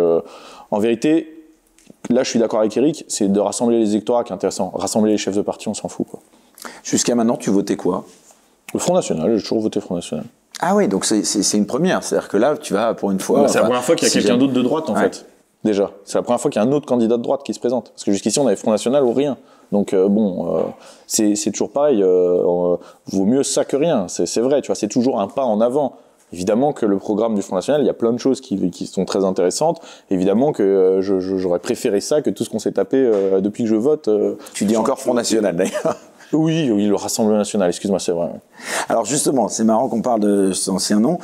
en vérité, là, je suis d'accord avec Eric, c'est de rassembler les électorats qui est intéressant. Rassembler les chefs de parti, on s'en fout, quoi. Jusqu'à maintenant, tu votais quoi ? Le Front National, j'ai toujours voté Front National. Ah oui, donc c'est une première. C'est-à-dire que là, tu vas pour une fois... c'est la première fois qu'il y a quelqu'un d'autre de droite, en fait. Déjà. C'est la première fois qu'il y a un autre candidat de droite qui se présente. Parce que jusqu'ici, on avait Front National ou rien. Donc, c'est toujours pareil. Vaut mieux ça que rien. C'est vrai, tu vois, c'est toujours un pas en avant. Évidemment que le programme du Front National, il y a plein de choses qui sont très intéressantes. Évidemment que j'aurais préféré ça que tout ce qu'on s'est tapé depuis que je vote. Tu dis encore Front National, d'ailleurs. Oui, le Rassemblement National, excuse-moi, c'est vrai. Alors justement, c'est marrant qu'on parle de cet ancien nom.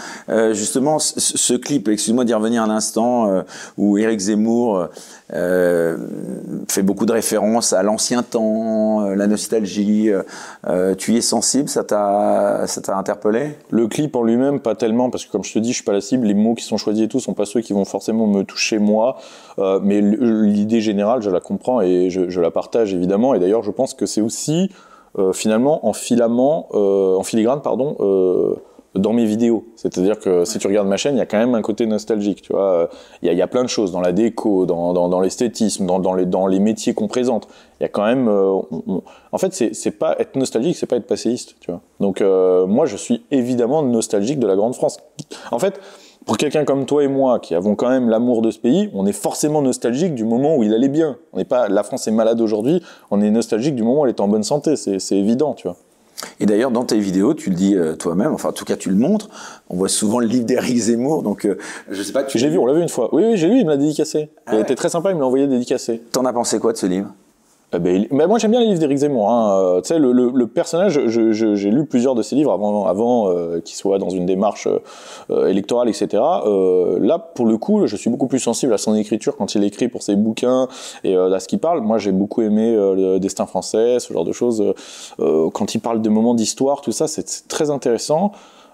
Justement, ce clip, excuse-moi d'y revenir un instant, où Éric Zemmour fait beaucoup de références à l'ancien temps, la nostalgie. Tu y es sensible, ça t'a interpellé? Le clip en lui-même, pas tellement, parce que comme je te dis, je suis pas la cible. Les mots qui sont choisis et tout sont pas ceux qui vont forcément me toucher moi. Mais l'idée générale, je la comprends et je la partage évidemment. Et d'ailleurs, je pense que c'est aussi finalement en filigrane, dans mes vidéos. C'est-à-dire que si tu regardes ma chaîne, il y a quand même un côté nostalgique, tu vois. Il y a plein de choses dans la déco, dans l'esthétisme, dans les métiers qu'on présente. Il y a quand même... En fait, c'est pas être nostalgique, c'est pas être passéiste, tu vois. Donc moi, je suis évidemment nostalgique de la grande France. En fait, pour quelqu'un comme toi et moi, qui avons quand même l'amour de ce pays, on est forcément nostalgique du moment où il allait bien. La France est malade aujourd'hui, on est nostalgique du moment où elle est en bonne santé, c'est évident, tu vois. Et d'ailleurs, dans tes vidéos, tu le dis toi-même, enfin en tout cas tu le montres, on voit souvent le livre d'Éric Zemmour, donc je sais pas... J'ai vu, on l'a vu une fois. Oui, j'ai lu, il me l'a dédicacé. Il était très sympa, il me l'a envoyé dédicacé. T'en as pensé quoi de ce livre? Moi j'aime bien les livres d'Éric Zemmour. Hein. Tu sais, le personnage, j'ai lu plusieurs de ses livres avant qu'il soit dans une démarche électorale, etc. Là, pour le coup, je suis beaucoup plus sensible à son écriture quand il écrit pour ses bouquins et à ce qu'il parle. Moi, j'ai beaucoup aimé le Destin français, ce genre de choses. Quand il parle de moments d'histoire, tout ça, c'est très intéressant.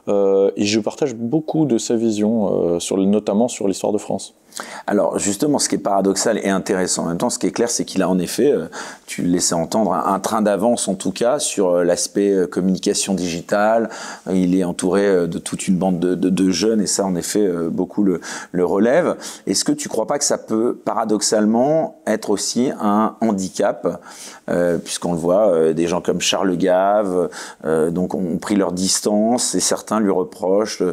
Et je partage beaucoup de sa vision, notamment sur l'histoire de France. Alors justement, ce qui est paradoxal et intéressant en même temps, ce qui est clair, c'est qu'il a en effet, tu le laissais entendre, un train d'avance en tout cas sur l'aspect communication digitale. Il est entouré de toute une bande de jeunes et ça en effet beaucoup le relève. Est-ce que tu crois pas que ça peut paradoxalement être aussi un handicap, puisqu'on le voit, des gens comme Charles Gave donc ont pris leur distance et certains lui reprochent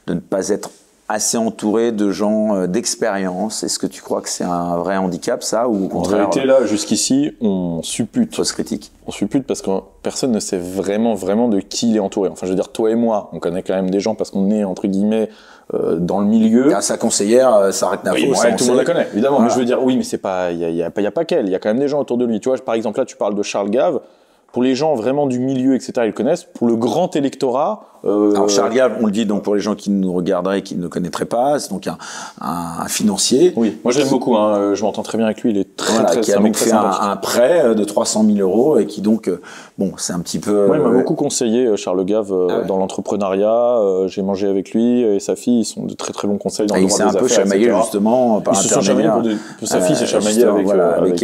de ne pas être assez entouré de gens d'expérience. Est-ce que tu crois que c'est un vrai handicap, ça, ou au contraire? En réalité, là, jusqu'ici, on suppute. Fausse critique. On suppute parce que personne ne sait vraiment de qui il est entouré. Enfin, je veux dire, toi et moi, on connaît quand même des gens parce qu'on est, entre guillemets, dans le milieu. Sa conseillère, Sarah Knafo, oui, tout le monde la connaît, évidemment. Voilà. Mais je veux dire, oui, mais c'est pas, il y a pas qu'elle. Il y a quand même des gens autour de lui. Tu vois, par exemple, là, tu parles de Charles Gave. Pour les gens vraiment du milieu, etc., ils le connaissent. Pour le grand électorat... Alors Charles Gave, on le dit donc pour les gens qui nous regarderaient et qui ne le connaîtraient pas, c'est donc un financier. Oui, moi je l'aime beaucoup, hein. Je m'entends très bien avec lui, il est très qui a donc fait un prêt de 300 000 € et qui donc, bon, c'est un petit peu... Moi, il m'a beaucoup conseillé, Charles Gave, dans l'entrepreneuriat. J'ai mangé avec lui et sa fille, ils sont de très très bons conseils dans le droit des affaires. Il s'est un peu chamaillé justement par intermédiaire. Sa fille s'est chamaillée avec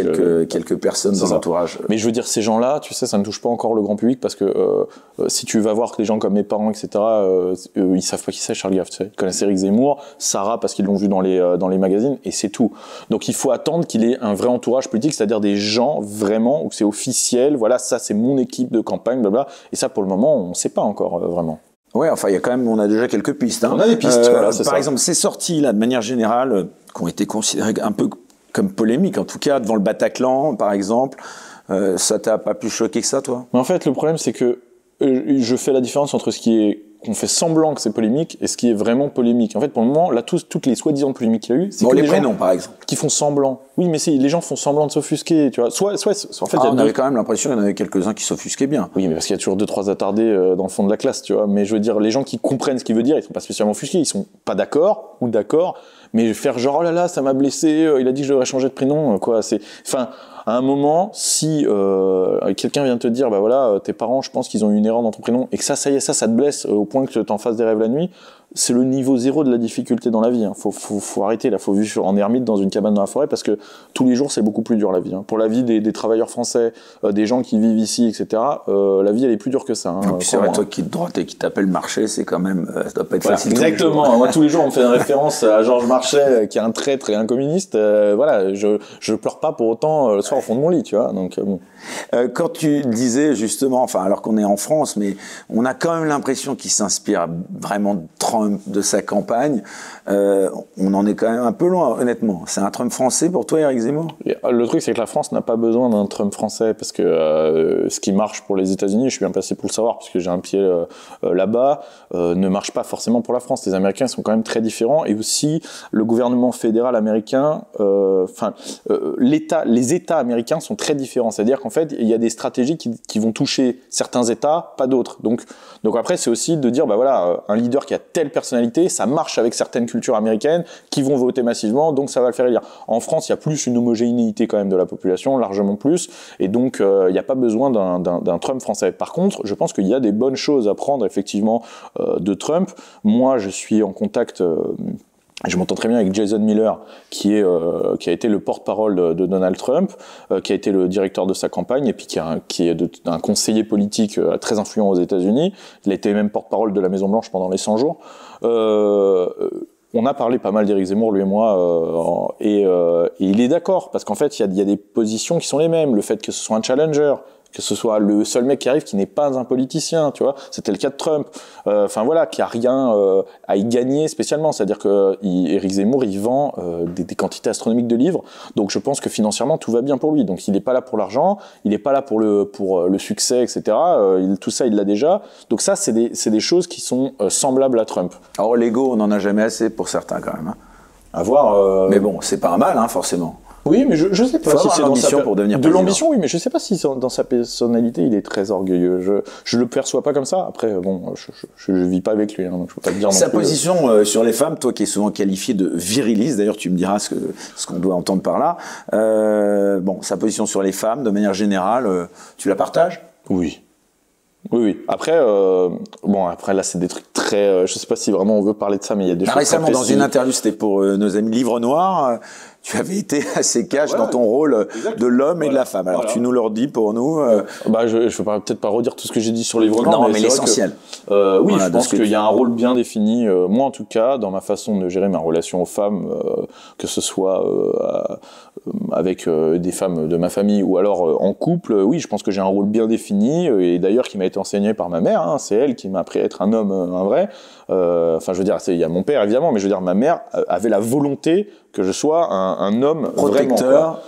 quelques personnes dans l'entourage. Mais je veux dire, ces gens-là, tu sais, ça ne touche pas encore le grand public parce que si tu vas voir que les gens comme mes parents, etc., ils savent pas qui c'est Charles Gave, tu sais. Ils connaissent Éric Zemmour, Sarah parce qu'ils l'ont vu dans les magazines et c'est tout. Donc il faut attendre qu'il ait un vrai entourage politique, c'est-à-dire des gens vraiment où c'est officiel, voilà, ça c'est mon équipe de campagne, blabla. Et ça pour le moment, on sait pas encore vraiment. Ouais, enfin il y a quand même, on a déjà quelques pistes. Hein. On a des pistes, voilà, par exemple, ces sorties là, de manière générale, qui ont été considérées un peu comme polémiques, en tout cas devant le Bataclan, par exemple. Ça t'a pas plus choqué que ça, toi? Mais en fait, le problème, c'est que je fais la différence entre ce qui est qu'on fait semblant que c'est polémique et ce qui est vraiment polémique. En fait, pour le moment, là, toutes les soi-disant polémiques qu'il y a eu, c'est que les prénoms, par exemple, qui font semblant. Oui, mais les gens font semblant de s'offusquer, tu vois. En fait, on avait quand même l'impression qu'il y en avait quelques-uns qui s'offusquaient bien. Oui, mais parce qu'il y a toujours 2-3 attardés dans le fond de la classe, tu vois. Mais je veux dire, les gens qui comprennent ce qu'il veut dire, ils sont pas spécialement offusqués, ils sont pas d'accord ou d'accord, mais faire genre oh là là, ça m'a blessé, il a dit que je devrais changer de prénom, quoi. Enfin. À un moment, si quelqu'un vient te dire, bah voilà, tes parents, je pense qu'ils ont eu une erreur dans ton prénom, et que ça y est, ça te blesse au point que t'en fasses des rêves la nuit, c'est le niveau 0 de la difficulté dans la vie. Hein. Faut arrêter, là, faut vivre en ermite dans une cabane dans la forêt, parce que tous les jours, c'est beaucoup plus dur la vie. Hein. Pour la vie des travailleurs français, des gens qui vivent ici, etc., la vie, elle est plus dure que ça. Hein, puis c'est vrai, toi qui es de droite et qui t'appelle Marchais, c'est quand même, ça doit pas être facile. Exactement. Moi, tous les jours, on me fait une référence à Georges Marchais, qui est un traître et un communiste. Voilà, je pleure pas pour autant le soir au fond de mon lit, tu vois. Donc bon. Quand tu disais justement, enfin, alors qu'on est en France, mais on a quand même l'impression qu'il s'inspire vraiment de Trump, de sa campagne. On en est quand même un peu loin, honnêtement. C'est un Trump français pour toi, Éric Zemmour? Le truc, c'est que la France n'a pas besoin d'un Trump français parce que ce qui marche pour les États-Unis, je suis bien placé pour le savoir parce que j'ai un pied là-bas, ne marche pas forcément pour la France. Les Américains sont quand même très différents et aussi le gouvernement fédéral américain, les États américains sont très différents. C'est-à-dire qu'en qu'en fait, il y a des stratégies qui vont toucher certains États, pas d'autres. Donc après, c'est aussi de dire, bah voilà, un leader qui a telle personnalité, ça marche avec certaines cultures américaines qui vont voter massivement, donc ça va le faire élire. En France, il y a plus une homogénéité quand même de la population, largement plus, et donc il n'y a pas besoin d'un Trump français. Par contre, je pense qu'il y a des bonnes choses à prendre, effectivement, de Trump. Moi, je suis en contact... je m'entends très bien avec Jason Miller, qui a été le porte-parole de Donald Trump, qui a été le directeur de sa campagne, et puis qui est un conseiller politique très influent aux États-Unis. Il a été même porte-parole de la Maison-Blanche pendant les 100 jours. On a parlé pas mal d'Éric Zemmour, lui et moi, et il est d'accord, parce qu'en fait, il y a des positions qui sont les mêmes. Le fait que ce soit un challenger, que ce soit le seul mec qui arrive qui n'est pas un politicien, tu vois, c'était le cas de Trump. Enfin voilà, qui a rien à y gagner spécialement. C'est-à-dire que Éric Zemmour, il vend des quantités astronomiques de livres. Donc je pense que financièrement tout va bien pour lui. Donc il n'est pas là pour l'argent, il n'est pas là pour le succès, etc. Tout ça, il l'a déjà. Donc ça, c'est des choses qui sont semblables à Trump. Alors l'ego, on n'en a jamais assez pour certains quand même. Hein. À voir. Mais bon, c'est pas un mal, hein, forcément. Oui, mais je sais pas si c'est dans sa pour devenir de président. l'ambition, oui, mais je sais pas si dans sa personnalité il est très orgueilleux. Je le perçois pas comme ça. Après, bon, je vis pas avec lui, hein, donc je peux pas te dire non plus. Sa position sur les femmes, toi qui es souvent qualifié de viriliste, d'ailleurs tu me diras ce qu'on doit entendre par là. Bon, sa position sur les femmes, de manière générale, tu la partages ? Oui. Oui. Après, après là, c'est des trucs très. Je sais pas si vraiment on veut parler de ça, mais il y a des choses. Récemment, dans une interview, c'était pour nos amis Livre Noir. Tu avais été assez cash dans ton rôle de l'homme et de la femme. Alors tu nous le redis pour nous. Je vais peut-être pas redire tout ce que j'ai dit sur Livre Noir. Non, mais l'essentiel. Oui, je pense qu'il y a un rôle bien défini. Moi, en tout cas, dans ma façon de gérer ma relation aux femmes, que ce soit avec des femmes de ma famille ou alors en couple, oui, je pense que j'ai un rôle bien défini et d'ailleurs qui m'a été enseigné par ma mère. Hein, c'est elle qui m'a appris à être un homme, un vrai. Enfin, je veux dire, il y a mon père évidemment, mais je veux dire, ma mère avait la volonté que je sois un homme protecteur,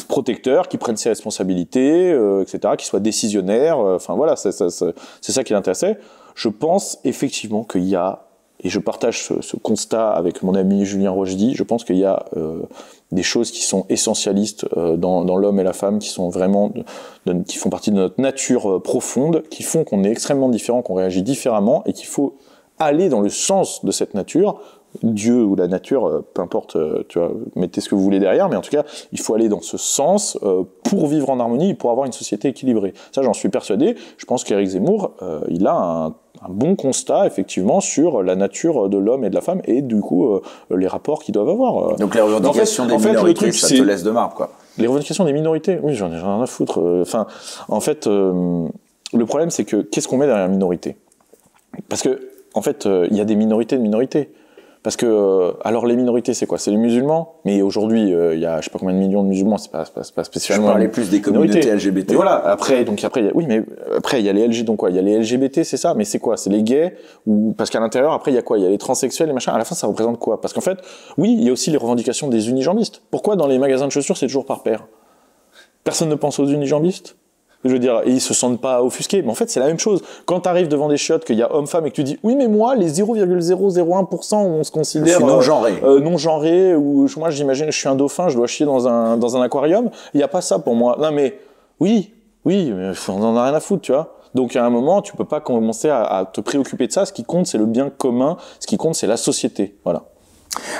protecteur, qui prenne ses responsabilités, etc., qui soit décisionnaire. Enfin voilà, c'est ça qui l'intéressait. Je pense effectivement qu'il y a, et je partage ce constat avec mon ami Julien Rochdy, je pense qu'il y a des choses qui sont essentialistes dans l'homme et la femme, qui sont vraiment, qui font partie de notre nature profonde, qui font qu'on est extrêmement différents, qu'on réagit différemment, et qu'il faut aller dans le sens de cette nature. Dieu ou la nature, peu importe, tu vois, mettez ce que vous voulez derrière, mais en tout cas, il faut aller dans ce sens pour vivre en harmonie et pour avoir une société équilibrée. Ça, j'en suis persuadé. Je pense qu'Éric Zemmour, il a un bon constat, effectivement, sur la nature de l'homme et de la femme et du coup, les rapports qu'ils doivent avoir. Donc les revendications des minorités, ça te laisse de marbre, quoi. Les revendications des minorités, oui, j'en ai rien à foutre. Enfin, en fait, le problème, c'est que qu'est-ce qu'on met derrière minorité ? Parce que, en fait, il y a des minorités de minorités. Parce que, alors les minorités, c'est quoi ? C'est les musulmans. Mais aujourd'hui, il y a je sais pas combien de millions de musulmans, c'est pas spécialement. Je parlais plus des communautés LGBT. Et voilà, après, il y a les LG, donc quoi ? Il y a les LGBT, c'est ça, mais c'est quoi ? C'est les gays, ou, parce qu'à l'intérieur, après, il y a quoi ? Il y a les transsexuels, les machins. À la fin, ça représente quoi ? Parce qu'en fait, oui, il y a aussi les revendications des unijambistes. Pourquoi dans les magasins de chaussures, c'est toujours par paire ? Personne ne pense aux unijambistes ? Je veux dire, ils se sentent pas offusqués, mais en fait c'est la même chose. Quand tu arrives devant des chiottes, qu'il y a homme-femme et que tu dis oui mais moi les 0,001% où on se considère non genré, ou moi j'imagine je suis un dauphin, je dois chier dans un aquarium, il y a pas ça pour moi. Non mais oui, mais on en a rien à foutre, tu vois. Donc à un moment tu peux pas commencer à te préoccuper de ça. Ce qui compte c'est le bien commun, ce qui compte c'est la société, voilà.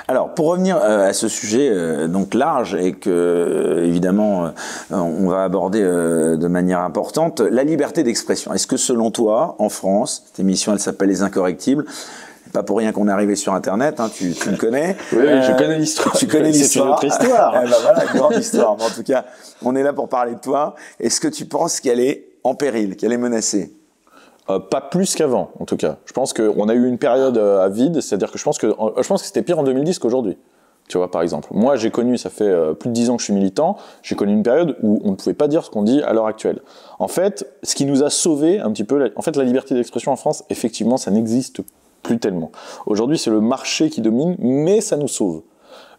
Alors, pour revenir à ce sujet donc large et que évidemment on va aborder de manière importante, la liberté d'expression. Est-ce que selon toi, en France, cette émission elle s'appelle Les Incorrectibles, pas pour rien qu'on est arrivé sur Internet, hein, tu le connais. Oui, je connais l'histoire. Tu connais l'histoire. C'est une autre histoire. Voilà, grande histoire. Mais en tout cas, on est là pour parler de toi. Est-ce que tu penses qu'elle est en péril, qu'elle est menacée ? Pas plus qu'avant, en tout cas. Je pense qu'on a eu une période à vide, c'est-à-dire que je pense que c'était pire en 2010 qu'aujourd'hui. Tu vois, par exemple. Moi, j'ai connu, ça fait plus de 10 ans que je suis militant, j'ai connu une période où on ne pouvait pas dire ce qu'on dit à l'heure actuelle. En fait, ce qui nous a sauvé un petit peu, la liberté d'expression en France, effectivement, ça n'existe plus tellement. Aujourd'hui, c'est le marché qui domine, mais ça nous sauve.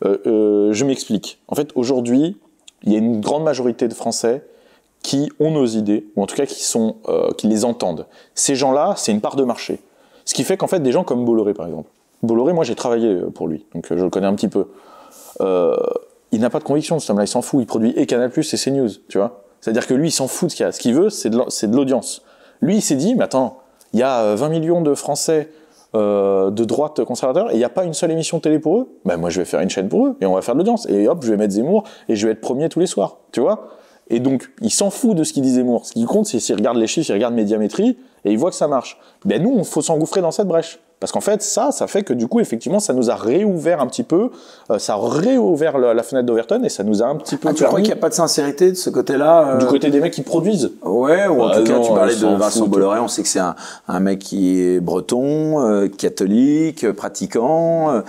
Je m'explique. En fait, aujourd'hui, il y a une grande majorité de Français qui ont nos idées, ou en tout cas qui les entendent. Ces gens-là, c'est une part de marché. Ce qui fait qu'en fait, des gens comme Bolloré, par exemple. Bolloré, moi, j'ai travaillé pour lui, donc je le connais un petit peu. Il n'a pas de conviction, ce homme-là, il s'en fout. Il produit et Canal+, et CNews, tu vois. C'est-à-dire que lui, il s'en fout de ce qu'il y a. Ce qu'il veut, c'est de l'audience. Lui, il s'est dit, mais attends, il y a 20 millions de Français de droite conservateur et il n'y a pas une seule émission de télé pour eux. Ben moi, je vais faire une chaîne pour eux et on va faire de l'audience. Et hop, je vais mettre Zemmour et je vais être premier tous les soirs. Tu vois ? Et donc, il s'en fout de ce qu'il dit Zemmour. Ce qui compte, c'est s'il regarde les chiffres, il regarde Médiamétrie, et il voit que ça marche. Ben nous, il faut s'engouffrer dans cette brèche. Parce qu'en fait, ça fait que du coup, effectivement, ça nous a réouvert un petit peu, ça a réouvert la fenêtre d'Overton, et ça nous a un petit peu tu crois qu'il n'y a pas de sincérité de ce côté-là Du côté des mecs qui produisent. Ouais, ou en tout cas, tu parlais de Vincent Bolloré, on sait que c'est un mec qui est breton, catholique, pratiquant...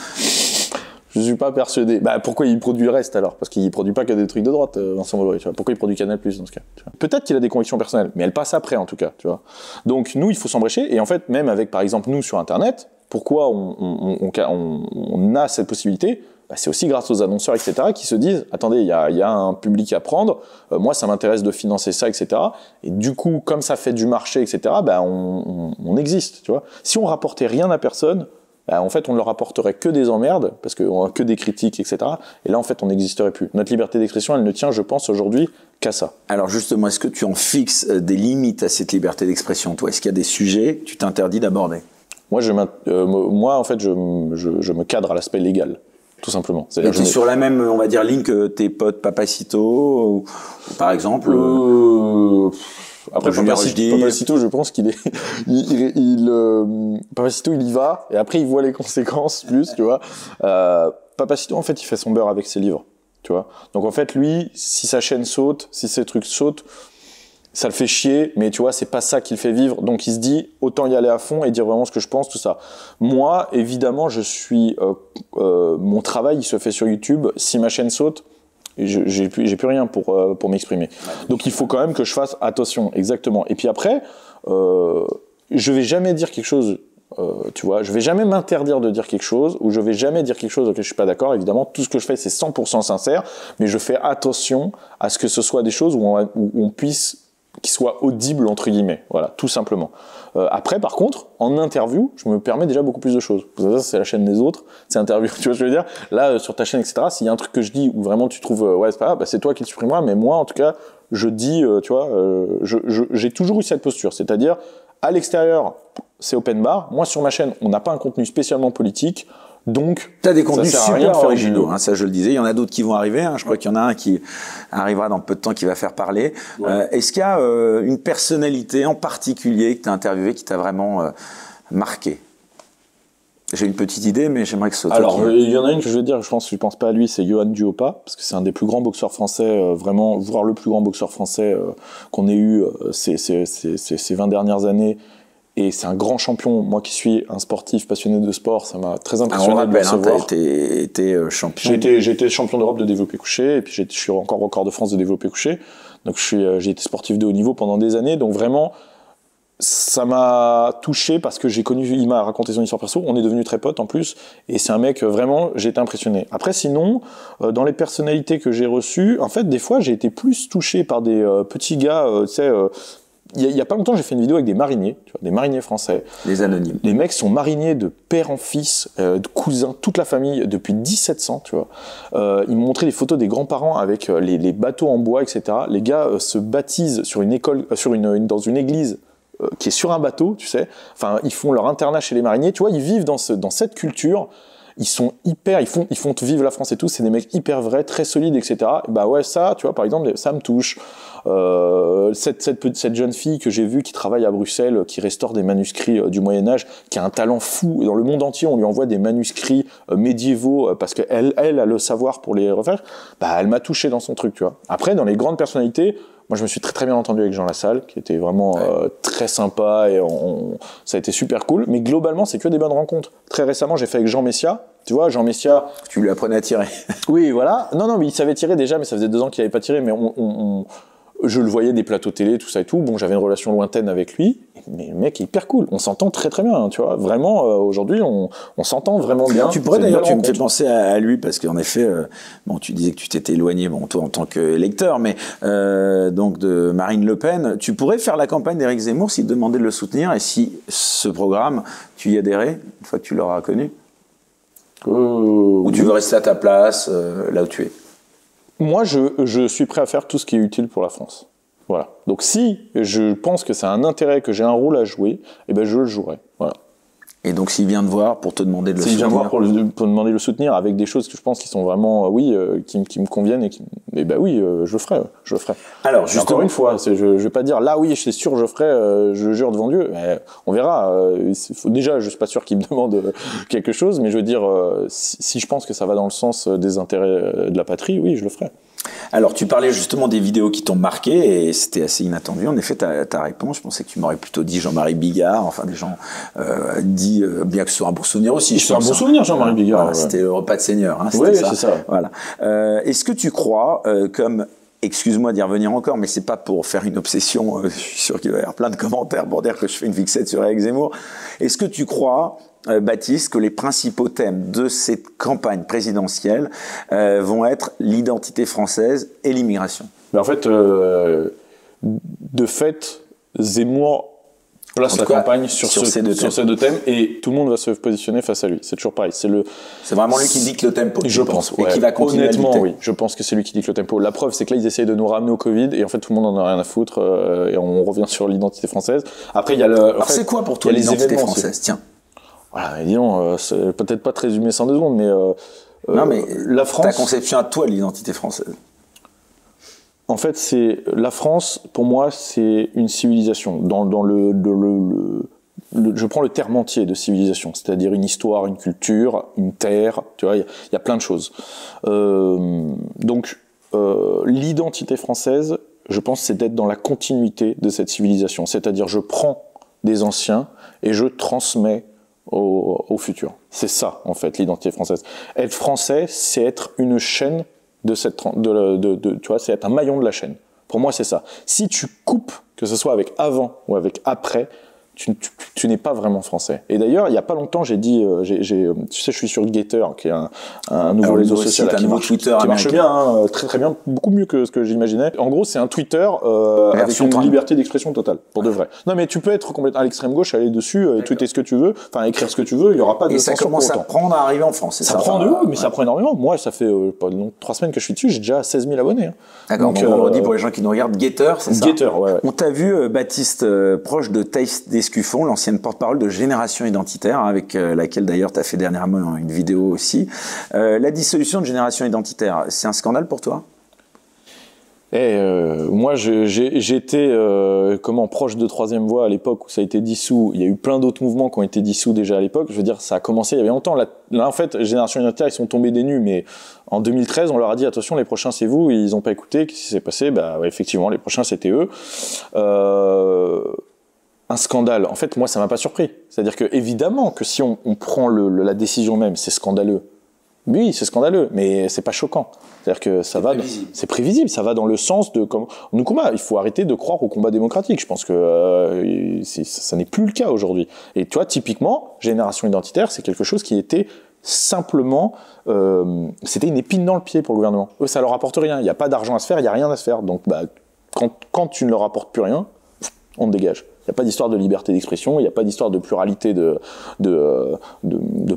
Je suis pas persuadé. Bah, pourquoi il produit le reste alors ? Parce qu'il produit pas que des trucs de droite, Vincent Bolloré, tu vois. Pourquoi il produit Canal+ dans ce cas, tu vois. Peut-être qu'il a des convictions personnelles, mais elles passent après en tout cas, tu vois. Donc nous, il faut s'embrécher. Et en fait, même avec par exemple nous sur Internet, pourquoi on a cette possibilité ? Bah, c'est aussi grâce aux annonceurs, etc., qui se disent « Attendez, il y a un public à prendre, moi ça m'intéresse de financer ça, etc. » Et du coup, comme ça fait du marché, etc., bah, on existe, tu vois. Si on rapportait rien à personne, bah, en fait, on ne leur apporterait que des emmerdes, parce qu'on a que des critiques, etc. Et là, en fait, on n'existerait plus. Notre liberté d'expression, elle ne tient, je pense, aujourd'hui, qu'à ça. Alors justement, est-ce que tu en fixes des limites à cette liberté d'expression, toi ? Est-ce qu'il y a des sujets que tu t'interdis d'aborder ? Moi, en fait, je me cadre à l'aspect légal, tout simplement. Et tu es sur la même, on va dire, ligne que tes potes Papacito, ou par exemple Après, Papacito, je pense qu'il est, Papacito, il y va, et après, il voit les conséquences, plus, tu vois. Papacito, en fait, il fait son beurre avec ses livres, tu vois. Donc, en fait, lui, si sa chaîne saute, si ses trucs sautent, ça le fait chier, mais tu vois, c'est pas ça qui le fait vivre. Donc, il se dit, autant y aller à fond et dire vraiment ce que je pense, tout ça. Moi, évidemment, mon travail, il se fait sur YouTube. Si ma chaîne saute, j'ai plus rien pour m'exprimer. Donc il faut quand même que je fasse attention, exactement. Et puis après, je vais jamais dire quelque chose, tu vois, je vais jamais m'interdire de dire quelque chose, ou je vais jamais dire quelque chose auquel je suis pas d'accord. Évidemment, tout ce que je fais, c'est 100% sincère, mais je fais attention à ce que ce soit des choses où on puisse qui soit audible entre guillemets, voilà, tout simplement. Après, par contre, en interview, je me permets déjà beaucoup plus de choses. Ça, c'est la chaîne des autres, c'est interview, tu vois ce que je veux dire ? Là, sur ta chaîne, etc., s'il y a un truc que je dis où vraiment tu trouves, ouais, c'est pas grave, bah, c'est toi qui le supprimeras, mais moi, en tout cas, je dis, tu vois, j'ai toujours eu cette posture, c'est-à-dire, à l'extérieur, c'est open bar. Moi, sur ma chaîne, on n'a pas un contenu spécialement politique. Donc, tu as des contenus super originaux, hein, ça je le disais. Il y en a d'autres qui vont arriver. Hein, je crois qu'il y en a un qui arrivera dans peu de temps qui va faire parler. Ouais. Est-ce qu'il y a une personnalité en particulier que tu as interviewé qui t'a vraiment marqué ? J'ai une petite idée, mais j'aimerais que ce soit toi. Alors, il y en a une que je veux dire, je pense pas à lui, c'est Johan Duhopa, parce que c'est un des plus grands boxeurs français, vraiment, voire le plus grand boxeur français qu'on ait eu ces 20 dernières années. Et c'est un grand champion. Moi qui suis un sportif passionné de sport, ça m'a très impressionné de le recevoir. Tu as été champion. J'ai été champion d'Europe de développé couché, et puis je suis encore record de France de développé couché. Donc j'ai été sportif de haut niveau pendant des années. Donc vraiment, ça m'a touché parce que il m'a raconté son histoire perso. On est devenus très potes en plus. Et c'est un mec, vraiment, j'ai été impressionné. Après, sinon, dans les personnalités que j'ai reçues, en fait, des fois, j'ai été plus touché par des petits gars, tu sais, il y a pas longtemps, j'ai fait une vidéo avec des mariniers, tu vois, des mariniers français. Les anonymes. Les mecs sont mariniers de père en fils, de cousins, toute la famille, depuis 1700, tu vois. Ils m'ont montré des photos des grands-parents avec les bateaux en bois, etc. Les gars se baptisent sur une école, dans une église qui est sur un bateau, tu sais. Enfin, ils font leur internat chez les mariniers, tu vois. Ils vivent dans cette culture. Ils sont ils font vivre la France et tout. C'est des mecs hyper vrais, très solides, etc. Et bah ouais, ça, tu vois, par exemple, ça me touche. Cette jeune fille que j'ai vue qui travaille à Bruxelles, qui restaure des manuscrits du Moyen-Âge, qui a un talent fou. Dans le monde entier, on lui envoie des manuscrits médiévaux parce qu'elle a le savoir pour les refaire. Bah, elle m'a touché dans son truc, tu vois. Après, dans les grandes personnalités, moi, je me suis très très bien entendu avec Jean Lassalle, qui était vraiment très sympa et ça a été super cool. Mais globalement, c'est que des bonnes rencontres. Très récemment, j'ai fait avec Jean Messia. Tu vois, Jean Messia. Tu lui apprenais à tirer. Oui, voilà. Non, mais il savait tirer déjà, mais ça faisait 2 ans qu'il n'avait pas tiré. Mais je le voyais des plateaux télé, tout ça et tout. Bon, j'avais une relation lointaine avec lui, mais le mec est hyper cool. On s'entend très très bien, hein, tu vois. Vraiment, aujourd'hui, on s'entend vraiment bien. Tu pourrais d'ailleurs, tu me fais penser à lui parce qu'en effet, bon, tu disais que tu t'étais éloigné, bon, toi en tant qu'électeur, mais donc de Marine Le Pen. Tu pourrais faire la campagne d'Éric Zemmour s'il te demandait de le soutenir et si ce programme, tu y adhérais une fois que tu l'auras connu. Ou tu veux rester à ta place, là où tu es. Moi, je suis prêt à faire tout ce qui est utile pour la France. Voilà. Donc si je pense que c'est un intérêt, que j'ai un rôle à jouer, eh ben je le jouerai. Voilà. Et donc s'il vient te voir pour te demander de le soutenir. S'il vient me voir pour demander de le soutenir avec des choses que je pense qui sont vraiment, qui me conviennent et je le ferai. Je le ferai. Alors, justement, encore une fois, je vais pas dire là, oui, c'est sûr, je ferai, je jure devant Dieu. Mais on verra. Déjà, je suis pas sûr qu'il me demande quelque chose, mais je veux dire, si je pense que ça va dans le sens des intérêts de la patrie, oui, je le ferai. Alors, tu parlais justement des vidéos qui t'ont marqué et c'était assez inattendu. En effet, ta réponse, je pensais que tu m'aurais plutôt dit Jean-Marie Bigard, enfin des gens dit, bien que ce soit un bon souvenir aussi. C'est un bon souvenir, Jean-Marie Bigard. Voilà, c'était le repas de seigneur. Hein, oui, c'est ça. Voilà. Est-ce que tu crois, comme... Excuse-moi d'y revenir encore, mais c'est pas pour faire une obsession. Je suis sûr qu'il va y avoir plein de commentaires pour dire que je fais une fixette sur Éric Zemmour. Est-ce que tu crois, Baptiste, que les principaux thèmes de cette campagne présidentielle vont être l'identité française et l'immigration? Mais en fait, de fait, Zemmour place la campagne sur ces deux thèmes et tout le monde va se positionner face à lui. C'est toujours pareil. C'est vraiment lui qui dicte le tempo. Je pense. Et qui va continuer honnêtement, à lutter. Oui. Je pense que c'est lui qui dicte le tempo. La preuve, c'est que là, ils essayent de nous ramener au Covid et en fait, tout le monde en a rien à foutre et on revient sur l'identité française. Après, il y a Alors, c'est quoi pour toi l'identité française? Tiens. Voilà, disons, c'est peut-être pas très résumé 102 secondes, mais non, mais la France. Ta conception à toi de l'identité française. En fait, la France, pour moi, c'est une civilisation. Je prends le terme entier de civilisation, c'est-à-dire une histoire, une culture, une terre, tu vois, il y a plein de choses. L'identité française, je pense, c'est d'être dans la continuité de cette civilisation. C'est-à-dire, je prends des anciens et je transmets au futur. C'est ça, en fait, l'identité française. Être français, c'est être une chaîne tu vois, c'est être un maillon de la chaîne. Pour moi, c'est ça. Si tu coupes, que ce soit avec avant ou avec après, tu n'es pas vraiment français. Et d'ailleurs, il y a pas longtemps, j'ai dit, tu sais, je suis sur Getter, qui est un nouveau réseau social qui marche bien, hein, très très bien, beaucoup mieux que ce que j'imaginais. En gros, c'est un Twitter avec une liberté d'expression totale, pour de vrai. Non, mais tu peux être complètement à l'extrême gauche, aller dessus, tweeter ce que tu veux, enfin écrire ce que tu veux, il y aura pas de censure. Et ça commence à prendre à arriver en France. Ça prend mais ça prend énormément. Moi, ça fait 3 semaines que je suis dessus, j'ai déjà 16 000 abonnés. Hein. D'accord. Donc, on dit pour les gens qui nous regardent, Getter, c'est ça. Getter, ouais. On t'a vu, Baptiste, proche de Thaïs Descuffon, l'ancienne porte-parole de Génération Identitaire, avec laquelle d'ailleurs tu as fait dernièrement une vidéo aussi. La dissolution de Génération Identitaire, c'est un scandale pour toi? Moi, j'étais proche de Troisième Voie à l'époque où ça a été dissous. Il y a eu plein d'autres mouvements qui ont été dissous déjà à l'époque. Je veux dire, ça a commencé il y avait longtemps. Là, en fait, Génération Identitaire, ils sont tombés des nues, mais en 2013, on leur a dit attention, les prochains c'est vous. Et ils n'ont pas écouté. Qu'est-ce qui s'est passé? Effectivement, les prochains c'était eux. Un scandale. En fait, moi, ça m'a pas surpris. C'est-à-dire que évidemment que si on prend la décision même, c'est scandaleux. Oui, c'est scandaleux, mais c'est pas choquant. C'est-à-dire que c'est prévisible, ça va dans le sens de Nkrumah. Il faut arrêter de croire au combat démocratique. Je pense que ça n'est plus le cas aujourd'hui. Et tu vois, typiquement, Génération Identitaire, c'est quelque chose qui était simplement, c'était une épine dans le pied pour le gouvernement. Eux, ça leur apporte rien. Il n'y a pas d'argent à se faire, il n'y a rien à se faire. Donc, quand tu ne leur apportes plus rien, on te dégage. Il n'y a pas d'histoire de liberté d'expression, il n'y a pas d'histoire de pluralité de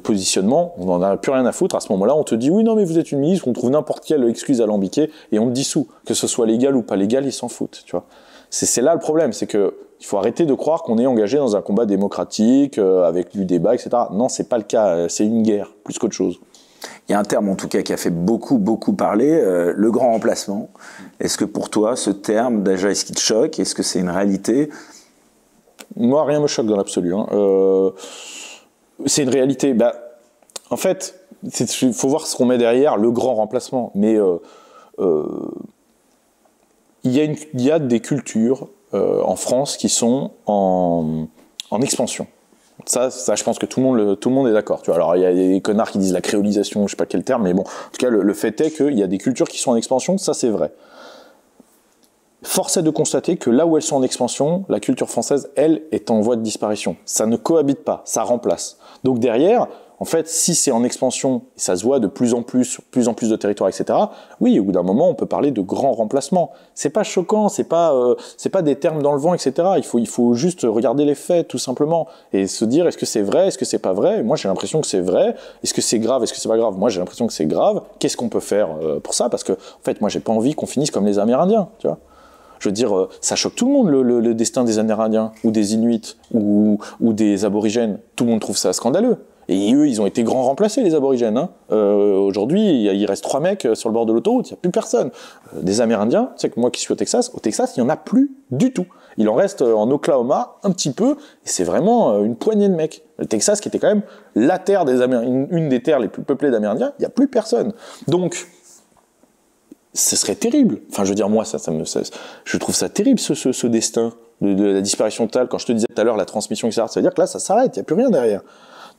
positionnement, on n'en a plus rien à foutre. À ce moment-là, on te dit oui, non, mais vous êtes une ministre, on trouve n'importe quelle excuse alambiquée et on te dissout. Que ce soit légal ou pas légal, ils s'en foutent, tu vois. C'est là le problème, c'est que il faut arrêter de croire qu'on est engagé dans un combat démocratique, avec du débat, etc. Non, c'est pas le cas, c'est une guerre, plus qu'autre chose. Il y a un terme en tout cas qui a fait beaucoup parler, le grand remplacement. Est-ce que pour toi, ce terme, déjà, est-ce qu'il te choque? Est-ce que c'est une réalité? Moi, rien me choque dans l'absolu. Hein. C'est une réalité. En fait, il faut voir ce qu'on met derrière le grand remplacement. Mais il y a des cultures en France qui sont en expansion. Ça, je pense que tout le monde est d'accord. Tu vois, alors il y a des connards qui disent la créolisation, je sais pas quel terme, mais bon, en tout cas, le fait est qu'il y a des cultures qui sont en expansion. Ça, c'est vrai. Force est de constater que là où elles sont en expansion, la culture française, elle, est en voie de disparition. Ça ne cohabite pas, ça remplace. Donc derrière, en fait, si c'est en expansion, ça se voit de plus en plus de territoires, etc. Oui, au bout d'un moment, on peut parler de grands remplacements. C'est pas choquant, c'est pas des termes dans le vent, etc. Il faut juste regarder les faits, tout simplement, et se dire est-ce que c'est vrai, est-ce que c'est pas vrai. Moi, j'ai l'impression que c'est vrai. Est-ce que c'est grave, est-ce que c'est pas grave. Moi, j'ai l'impression que c'est grave. Qu'est-ce qu'on peut faire pour ça? Parce que, en fait, moi, j'ai pas envie qu'on finisse comme les Amérindiens, tu vois. Je veux dire, ça choque tout le monde le destin des Amérindiens ou des Inuits ou des aborigènes. Tout le monde trouve ça scandaleux. Et eux, ils ont été grands remplacés, les aborigènes. Hein. Aujourd'hui, il reste 3 mecs sur le bord de l'autoroute, il n'y a plus personne. Des Amérindiens, tu sais que moi qui suis au Texas, il n'y en a plus du tout. Il en reste en Oklahoma un petit peu, et c'est vraiment une poignée de mecs. Le Texas, qui était quand même la terre des Amérindiens, une des terres les plus peuplées d'Amérindiens, il n'y a plus personne. Donc, ce serait terrible. Enfin, je veux dire, moi, je trouve ça terrible, ce destin de la disparition totale. Quand je te disais tout à l'heure la transmission, etc., ça veut dire que là, ça s'arrête, il n'y a plus rien derrière.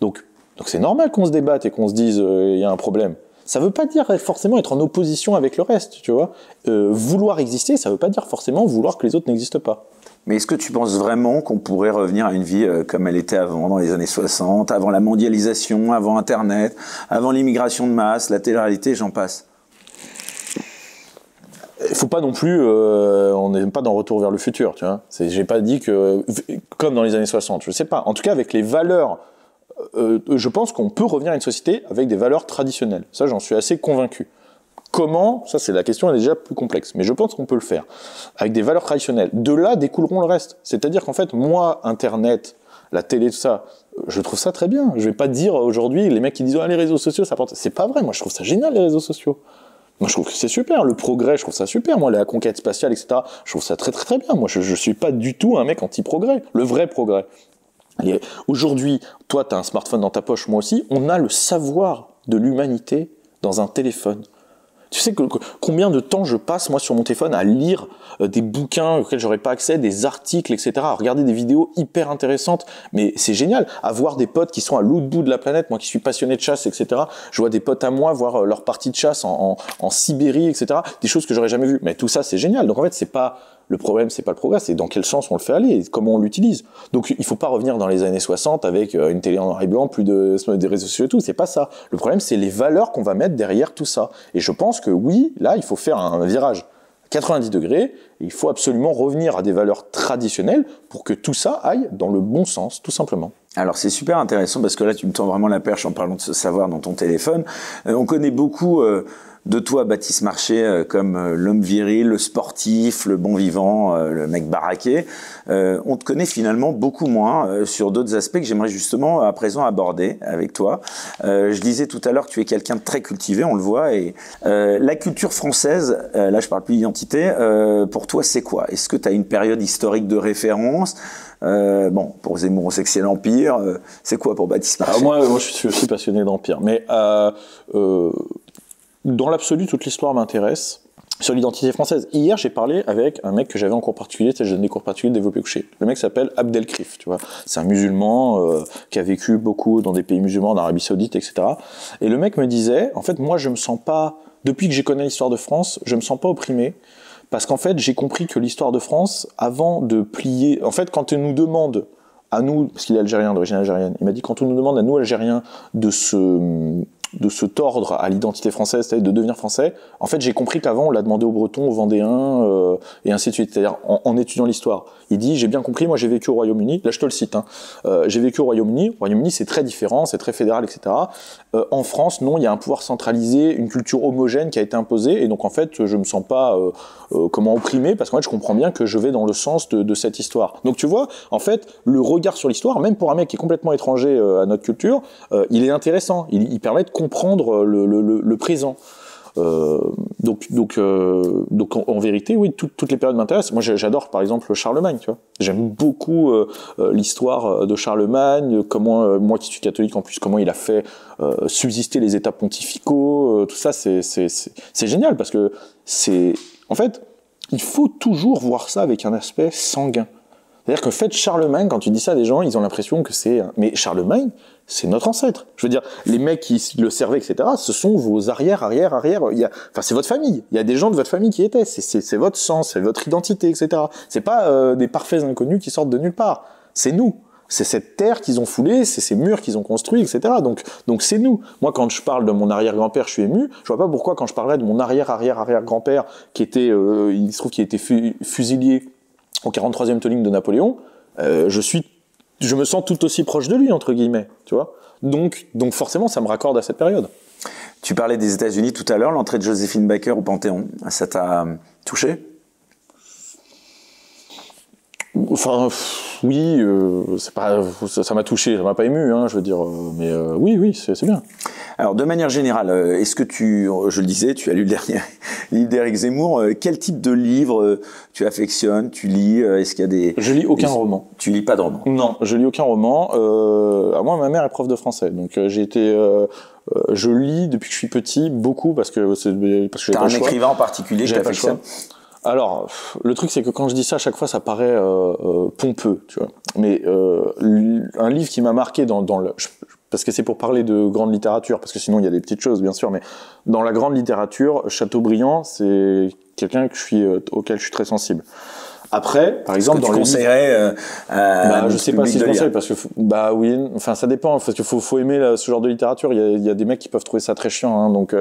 Donc c'est normal qu'on se débatte et qu'on se dise il y a un problème. Ça veut pas dire forcément être en opposition avec le reste, tu vois. Vouloir exister, ça veut pas dire forcément vouloir que les autres n'existent pas. Mais est-ce que tu penses vraiment qu'on pourrait revenir à une vie comme elle était avant, dans les années 60, avant la mondialisation, avant Internet, avant l'immigration de masse, la télé-réalité, j'en passe? Il faut pas non plus, on n'est pas dans Retour vers le futur, tu vois. J'ai pas dit que, comme dans les années 60, je sais pas. En tout cas, avec les valeurs, je pense qu'on peut revenir à une société avec des valeurs traditionnelles. Ça, j'en suis assez convaincu. Comment? Ça, c'est la question, elle est déjà plus complexe. Mais je pense qu'on peut le faire. Avec des valeurs traditionnelles. De là découleront le reste. C'est-à-dire qu'en fait, moi, Internet, la télé, tout ça, je trouve ça très bien. Je vais pas dire aujourd'hui, les mecs qui disent, les réseaux sociaux, ça porte. C'est pas vrai. Moi, je trouve ça génial, les réseaux sociaux. Moi, je trouve que c'est super. Le progrès, je trouve ça super. Moi, la conquête spatiale, etc., je trouve ça très, très, très bien. Moi, je suis pas du tout un mec anti-progrès. Le vrai progrès. Aujourd'hui, toi, tu as un smartphone dans ta poche, moi aussi. On a le savoir de l'humanité dans un téléphone. Tu sais combien de temps je passe, moi, sur mon téléphone à lire des bouquins auxquels j'aurais pas accès, des articles, etc., à regarder des vidéos hyper intéressantes. Mais c'est génial. À voir des potes qui sont à l'autre bout de la planète, moi qui suis passionné de chasse, etc., je vois des potes à moi voir leur partie de chasse en Sibérie, etc., des choses que j'aurais jamais vues. Mais tout ça, c'est génial. Donc en fait, le problème, c'est pas le progrès, c'est dans quel sens on le fait aller et comment on l'utilise. Donc, il faut pas revenir dans les années 60 avec une télé en noir et blanc, plus des réseaux sociaux et tout. C'est pas ça. Le problème, c'est les valeurs qu'on va mettre derrière tout ça. Et je pense que oui, là, il faut faire un virage 90 degrés. Et il faut absolument revenir à des valeurs traditionnelles pour que tout ça aille dans le bon sens, tout simplement. Alors c'est super intéressant parce que là, tu me tends vraiment la perche en parlant de ce savoir dans ton téléphone. On connaît beaucoup de toi, Baptiste Marché, comme l'homme viril, le sportif, le bon vivant, le mec baraqué. On te connaît finalement beaucoup moins sur d'autres aspects que j'aimerais justement à présent aborder avec toi. Je disais tout à l'heure que tu es quelqu'un de très cultivé, on le voit. Et la culture française, là je parle plus d'identité, pour toi c'est quoi? Est-ce que tu as une période historique de référence? Bon, pour Zemmour, c'est que c'est l'Empire. C'est quoi pour Baptiste Marché? Moi, je suis aussi passionné d'Empire. Mais dans l'absolu, toute l'histoire m'intéresse. Sur l'identité française. Hier, j'ai parlé avec un mec que j'avais en cours particulier, je donne des cours particuliers de développé couché. Le mec s'appelle Abdelkrif, tu vois. C'est un musulman qui a vécu beaucoup dans des pays musulmans, en Arabie Saoudite, etc. Et le mec me disait, en fait, moi, je me sens pas, depuis que j'ai connu l'histoire de France, je me sens pas opprimé. Parce qu'en fait, j'ai compris que l'histoire de France, avant de plier... En fait, quand on nous demande, à nous, parce qu'il est algérien, d'origine algérienne, il m'a dit, quand on nous demande à nous, Algériens, de se tordre à l'identité française, c'est-à-dire de devenir français, en fait, j'ai compris qu'avant, on l'a demandé aux Bretons, aux Vendéens, et ainsi de suite. C'est-à-dire, en étudiant l'histoire. Il dit, j'ai bien compris, moi, j'ai vécu au Royaume-Uni. Là, je te le cite, hein. J'ai vécu au Royaume-Uni. Au Royaume-Uni, c'est très différent, c'est très fédéral, etc. En France, non, il y a un pouvoir centralisé, une culture homogène qui a été imposée, et donc, en fait, je me sens pas, opprimé, parce qu'en fait, je comprends bien que je vais dans le sens de cette histoire. Donc, tu vois, en fait, le regard sur l'histoire, même pour un mec qui est complètement étranger à notre culture, il est intéressant. Il permet de comprendre le présent. Donc en vérité, oui, toutes les périodes m'intéressent. Moi, j'adore, par exemple, Charlemagne, tu vois. J'aime beaucoup l'histoire de Charlemagne, comment, moi qui suis catholique en plus, comment il a fait subsister les états pontificaux, tout ça, c'est génial, parce que en fait, il faut toujours voir ça avec un aspect sanguin. C'est-à-dire que fait Charlemagne, quand tu dis ça à des gens, ils ont l'impression que c'est... Mais Charlemagne, c'est notre ancêtre. Je veux dire, les mecs qui le servaient, etc., ce sont vos arrière. Enfin, c'est votre famille. Il y a des gens de votre famille qui étaient. C'est votre sang, c'est votre identité, etc. C'est pas des parfaits inconnus qui sortent de nulle part. C'est nous. C'est cette terre qu'ils ont foulée, c'est ces murs qu'ils ont construits, etc. Donc c'est nous. Moi, quand je parle de mon arrière-grand-père, je suis ému. Je vois pas pourquoi, quand je parlerais de mon arrière-arrière-arrière-grand-père, qui était, il se trouve qu'il a été fusillé au 43e towing de Napoléon, je me sens tout aussi proche de lui, entre guillemets, tu vois. Donc forcément, ça me raccorde à cette période. Tu parlais des États-Unis tout à l'heure, l'entrée de Joséphine Baker au Panthéon, ça t'a touché? Enfin, oui, c'est pas, ça m'a touché, ça m'a pas ému, hein, je veux dire, mais oui, c'est bien. Alors, de manière générale, est-ce que je le disais, tu as lu le dernier livre d'Éric Zemmour, quel type de livre tu affectionnes, tu lis, est-ce qu'il y a des... Je lis aucun roman. Tu lis pas de roman? Non, je lis aucun roman. Moi, ma mère est prof de français, donc je lis depuis que je suis petit beaucoup parce que j'ai T'as pas un le choix. écrivain en particulier que t'affectionnes? Alors, le truc, c'est que quand je dis ça, à chaque fois, ça paraît pompeux, tu vois. Mais un livre qui m'a marqué parce que c'est pour parler de grande littérature, parce que sinon il y a des petites choses, bien sûr, mais dans la grande littérature, Chateaubriand, c'est quelqu'un auquel je suis très sensible. Après, par exemple, dans les conseillerais je sais pas si je conseille parce que oui, enfin ça dépend parce qu'il faut aimer ce genre de littérature. Il y a des mecs qui peuvent trouver ça très chiant, hein, donc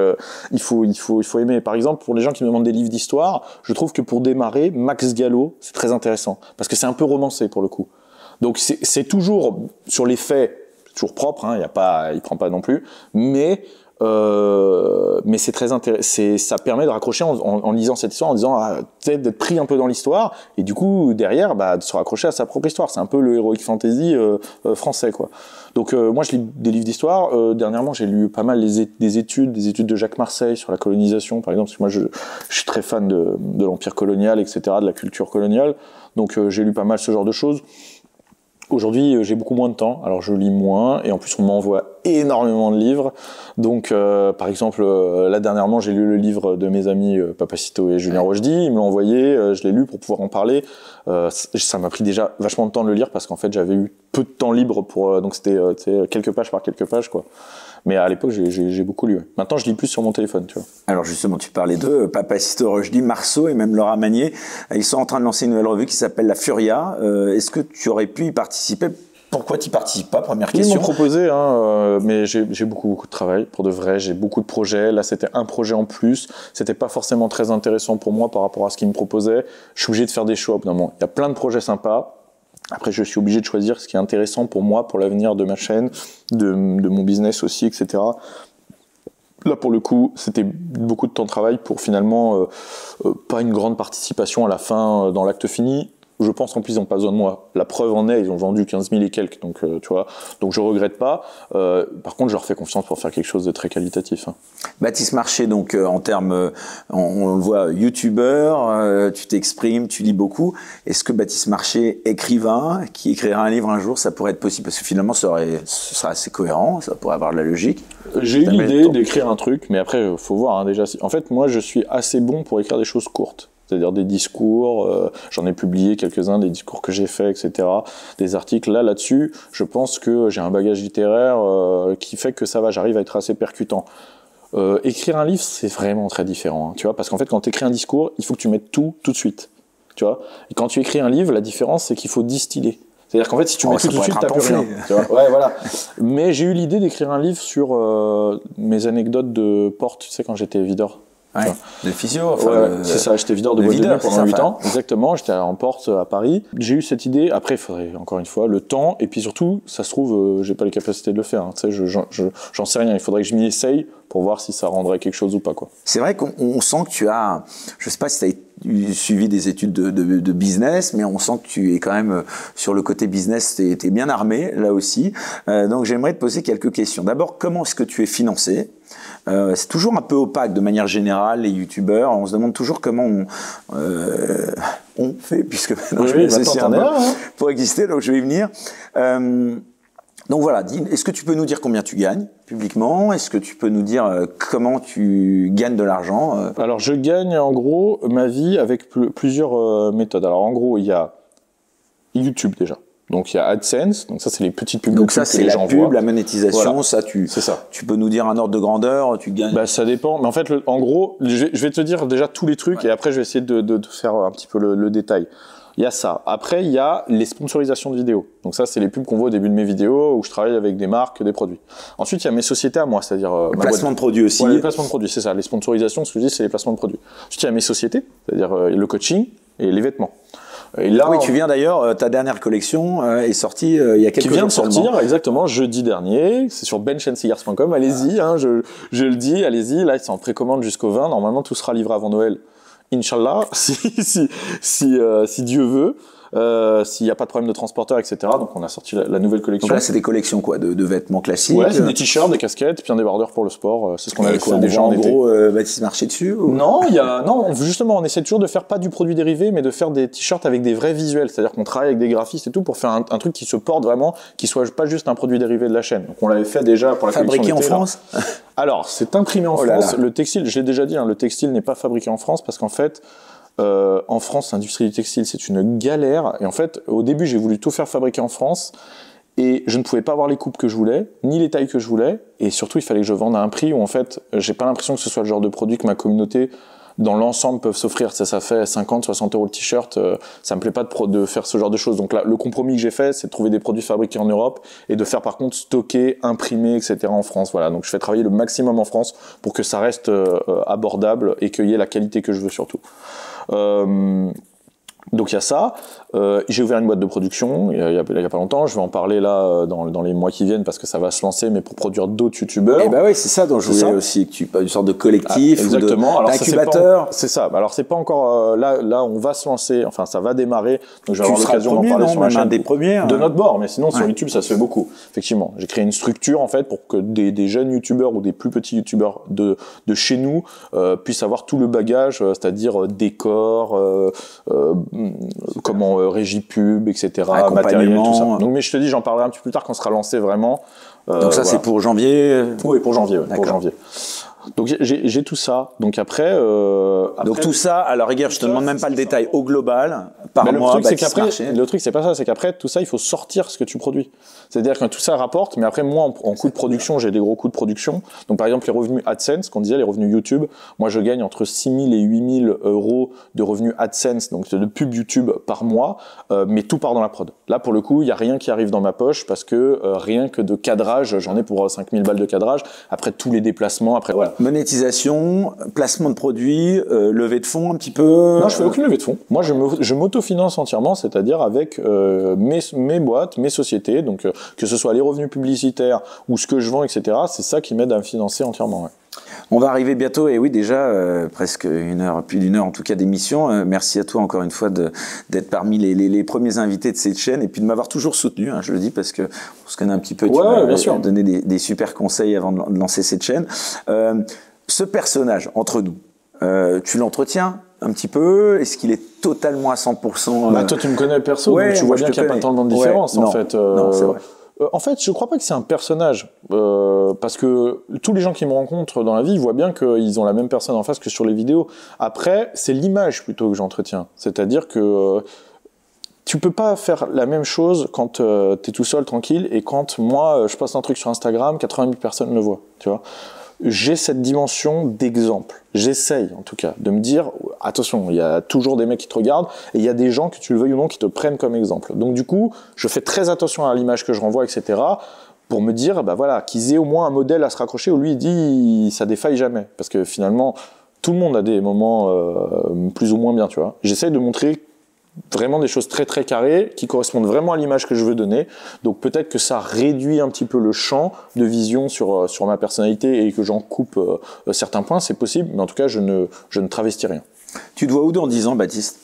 il faut aimer. Par exemple, pour les gens qui me demandent des livres d'histoire, je trouve que pour démarrer, Max Gallo, c'est très intéressant parce que c'est un peu romancé pour le coup. Donc c'est toujours sur les faits, toujours propre, hein, il prend pas non plus, mais c'est très intéressant. Ça permet de raccrocher en lisant cette histoire, en disant peut-être d'être pris un peu dans l'histoire et du coup derrière de se raccrocher à sa propre histoire. C'est un peu le heroic fantasy français, quoi. Donc moi je lis des livres d'histoire. Dernièrement j'ai lu pas mal des études de Jacques Marseille sur la colonisation, par exemple, parce que moi je suis très fan de l'empire colonial, etc., de la culture coloniale. Donc j'ai lu pas mal ce genre de choses. Aujourd'hui, j'ai beaucoup moins de temps, alors je lis moins, et en plus on m'envoie énormément de livres. Donc, par exemple, là dernièrement, j'ai lu le livre de mes amis Papacito et Julien Rochdy. Ils me l'ont envoyé, je l'ai lu pour pouvoir en parler. Ça m'a pris déjà vachement de temps de le lire parce qu'en fait, j'avais eu peu de temps libre donc c'était quelques pages par quelques pages, quoi. Mais à l'époque, j'ai beaucoup lu. Maintenant, je lis plus sur mon téléphone, tu vois. Alors justement, tu parlais d'eux, Papacito, Rochdy, Marceau et même Laura Magnier. Ils sont en train de lancer une nouvelle revue qui s'appelle La Furia. Est-ce que tu aurais pu y participer? Pourquoi tu n'y participes pas? Première question. Ils m'ont proposé, mais j'ai beaucoup de travail, pour de vrai. J'ai beaucoup de projets. Là, c'était un projet en plus. C'était pas forcément très intéressant pour moi par rapport à ce qu'ils me proposaient. Je suis obligé de faire des choix, évidemment. Il y a plein de projets sympas. Après, je suis obligé de choisir ce qui est intéressant pour moi, pour l'avenir de ma chaîne, de mon business aussi, etc. Là, pour le coup, c'était beaucoup de temps de travail pour finalement pas une grande participation à la fin dans l'acte fini. Je pense qu'en plus, ils n'ont pas besoin de moi. La preuve en est, ils ont vendu 15 000 et quelques, donc tu vois. Donc je regrette pas. Par contre, je leur fais confiance pour faire quelque chose de très qualitatif. Hein. Baptiste Marché, donc en termes, on le voit, youtubeur, tu t'exprimes, tu lis beaucoup. Est-ce que Baptiste Marché, écrivain, qui écrira un livre un jour, ça pourrait être possible? Parce que finalement, ce serait assez cohérent, ça pourrait avoir de la logique. J'ai eu l'idée d'écrire un truc, mais après, faut voir hein, déjà. En fait, moi, je suis assez bon pour écrire des choses courtes. C'est-à-dire des discours, j'en ai publié quelques-uns, des discours que j'ai faits, etc., des articles. Là-dessus, je pense que j'ai un bagage littéraire qui fait que ça va, j'arrive à être assez percutant. Écrire un livre, c'est vraiment très différent, hein, tu vois, parce qu'en fait, quand tu écris un discours, il faut que tu mettes tout de suite, tu vois. Et quand tu écris un livre, la différence, c'est qu'il faut distiller. C'est-à-dire qu'en fait, si tu mets tout de suite, t'as plus rien. Tu vois, ouais, voilà. Mais j'ai eu l'idée d'écrire un livre sur mes anecdotes de porte, tu sais, quand j'étais videur. Ouais, de physio. C'est ça, j'étais videur de boîte de nuit pendant 8 ans. Exactement, j'étais en porte à Paris. J'ai eu cette idée, après il faudrait encore une fois le temps, et puis surtout, ça se trouve, j'ai pas les capacités de le faire. Hein. Tu sais, j'en sais rien, il faudrait que je m'y essaye pour voir si ça rendrait quelque chose ou pas, quoi. C'est vrai qu'on sent que tu as, je sais pas si tu as suivi des études de business, mais on sent que tu es quand même sur le côté business, t'es bien armé là aussi. Donc j'aimerais te poser quelques questions. D'abord, comment est-ce que tu es financé? C'est toujours un peu opaque de manière générale, les youtubeurs. On se demande toujours comment on fait, puisque maintenant je vais essayer pour exister, donc je vais y venir. Donc voilà, est-ce que tu peux nous dire combien tu gagnes publiquement? Est-ce que tu peux nous dire comment tu gagnes de l'argent? Alors je gagne en gros ma vie avec plusieurs méthodes. Alors en gros, il y a YouTube déjà. Donc il y a AdSense, donc ça c'est les petites pubs. Donc ça c'est la pub, la monétisation, voilà. C'est ça. Tu peux nous dire un ordre de grandeur, tu gagnes. Bah ça dépend, mais en fait en gros, je vais te dire déjà tous les trucs, ouais. Et après je vais essayer de faire un petit peu le détail. Il y a ça. Après il y a les sponsorisations de vidéos. Donc ça c'est les pubs qu'on voit au début de mes vidéos où je travaille avec des marques, des produits. Ensuite il y a mes sociétés à moi, c'est-à-dire placement de produits aussi. Ouais, les placements de produits, c'est ça. Les sponsorisations, ce que je dis c'est les placements de produits. Ensuite il y a mes sociétés, c'est-à-dire le coaching et les vêtements. Et là, oui, tu viens d'ailleurs, ta dernière collection est sortie il y a quelques jours. Qui vient de sortir, exactement, jeudi dernier. C'est sur benchandcigars.com. Allez-y, hein, je le dis, allez-y. Là, c'est en précommande jusqu'au 20. Normalement, tout sera livré avant Noël. Inch'Allah, si Dieu veut. s'il n'y a pas de problème de transporteur, etc. Donc on a sorti la nouvelle collection. Donc là, c'est des collections quoi, de vêtements classiques. Ouais, c'est des t-shirts, des casquettes, puis un débardeur pour le sport. C'est ce qu'on avait quoi, déjà en gros Baptiste Marché dessus ou... Non, justement, on essaie toujours de faire pas du produit dérivé, mais de faire des t-shirts avec des vrais visuels. C'est-à-dire qu'on travaille avec des graphistes et tout pour faire un truc qui se porte vraiment, qui soit pas juste un produit dérivé de la chaîne. Donc on l'avait fait déjà pour la collection Fabriqué en d'été, France. Alors, c'est imprimé en France. Le textile, je l'ai déjà dit, le textile n'est pas fabriqué en France parce qu'en fait, en France, l'industrie du textile, c'est une galère. Et en fait, au début, j'ai voulu tout faire fabriquer en France et je ne pouvais pas avoir les coupes que je voulais, ni les tailles que je voulais. Et surtout, il fallait que je vende à un prix où, en fait, j'ai pas l'impression que ce soit le genre de produit que ma communauté, dans l'ensemble, peuvent s'offrir. Ça fait 50, 60 euros le t-shirt. Ça me plaît pas de faire ce genre de choses. Donc là, le compromis que j'ai fait, c'est de trouver des produits fabriqués en Europe et de faire, par contre, stocker, imprimer, etc. en France. Voilà. Donc je fais travailler le maximum en France pour que ça reste abordable et qu'il y ait la qualité que je veux surtout. Donc il y a ça. J'ai ouvert une boîte de production il y a pas longtemps. Je vais en parler là dans les mois qui viennent parce que ça va se lancer, mais pour produire d'autres youtubeurs. Et bah oui, c'est ça dont je voulais aussi que tu parles, une sorte de collectif, exactement. ou d'incubateur. C'est ça. Alors c'est pas encore là on va se lancer. Enfin ça va démarrer. Donc je vais avoir l'occasion d'en parler sur la chaîne des premiers de notre bord. Mais sinon sur YouTube ça se fait beaucoup. Effectivement, j'ai créé une structure en fait pour que des jeunes youtubeurs ou des plus petits youtubeurs de chez nous puissent avoir tout le bagage, c'est-à-dire décor, comment régie pub, etc., matériel, tout ça. Donc, mais je te dis, j'en parlerai un petit peu plus tard quand on sera lancé vraiment. Donc ça, c'est pour janvier. Oui, pour janvier. Ouais, pour janvier. Donc j'ai tout ça. Donc après, donc tout ça, à la rigueur, je te demande même pas le détail. Au global, par mois, le truc c'est pas ça, c'est qu'après tout ça, il faut sortir ce que tu produis. C'est-à-dire que tout ça rapporte, mais après moi en coût de production, j'ai des gros coûts de production. Donc par exemple les revenus AdSense, qu'on disait les revenus YouTube, moi je gagne entre 6 000 et 8 000 euros de revenus AdSense, donc de pub YouTube par mois, mais tout part dans la prod. Là pour le coup, il y a rien qui arrive dans ma poche parce que rien que de cadrage, j'en ai pour 5 000 balles de cadrage. Après tous les déplacements, après voilà. Monétisation, placement de produits, levée de fonds un petit peu. Non, je fais aucune levée de fonds. Moi, je m'autofinance entièrement, c'est-à-dire avec mes boîtes, mes sociétés, donc que ce soit les revenus publicitaires ou ce que je vends, etc. C'est ça qui m'aide à me financer entièrement. Ouais. On va arriver bientôt, et oui déjà presque une heure, plus d'une heure en tout cas d'émission. Merci à toi encore une fois d'être parmi les premiers invités de cette chaîne et puis de m'avoir toujours soutenu. Je le dis parce que on se connaît un petit peu. Tu m'as donné des super conseils avant de lancer cette chaîne. Ce personnage entre nous, tu l'entretiens un petit peu? Est-ce qu'il est totalement à 100% Toi, tu me connais perso, donc tu vois bien qu'il n'y a pas tellement de différence en fait. Non, c'est vrai. En fait, je crois pas que c'est un personnage, parce que tous les gens qui me rencontrent dans la vie, ils voient bien qu'ils ont la même personne en face que sur les vidéos. Après, c'est l'image plutôt que j'entretiens. C'est-à-dire que tu peux pas faire la même chose quand t'es tout seul, tranquille, et quand moi, je poste un truc sur Instagram, 80 000 personnes le voient, tu vois. J'ai cette dimension d'exemple. J'essaye, en tout cas, de me dire, attention, il y a toujours des mecs qui te regardent, et il y a des gens, que tu le veuilles ou non, qui te prennent comme exemple. Donc du coup, je fais très attention à l'image que je renvoie, etc., pour me dire, voilà, qu'ils aient au moins un modèle à se raccrocher où lui, il dit, ça défaille jamais. Parce que finalement, tout le monde a des moments plus ou moins bien, tu vois. J'essaye de montrer vraiment des choses très très carrées qui correspondent vraiment à l'image que je veux donner. Donc peut-être que ça réduit un petit peu le champ de vision sur ma personnalité et que j'en coupe certains points, c'est possible, mais en tout cas je ne travestis rien. Tu te vois où dans 10 ans, Baptiste ?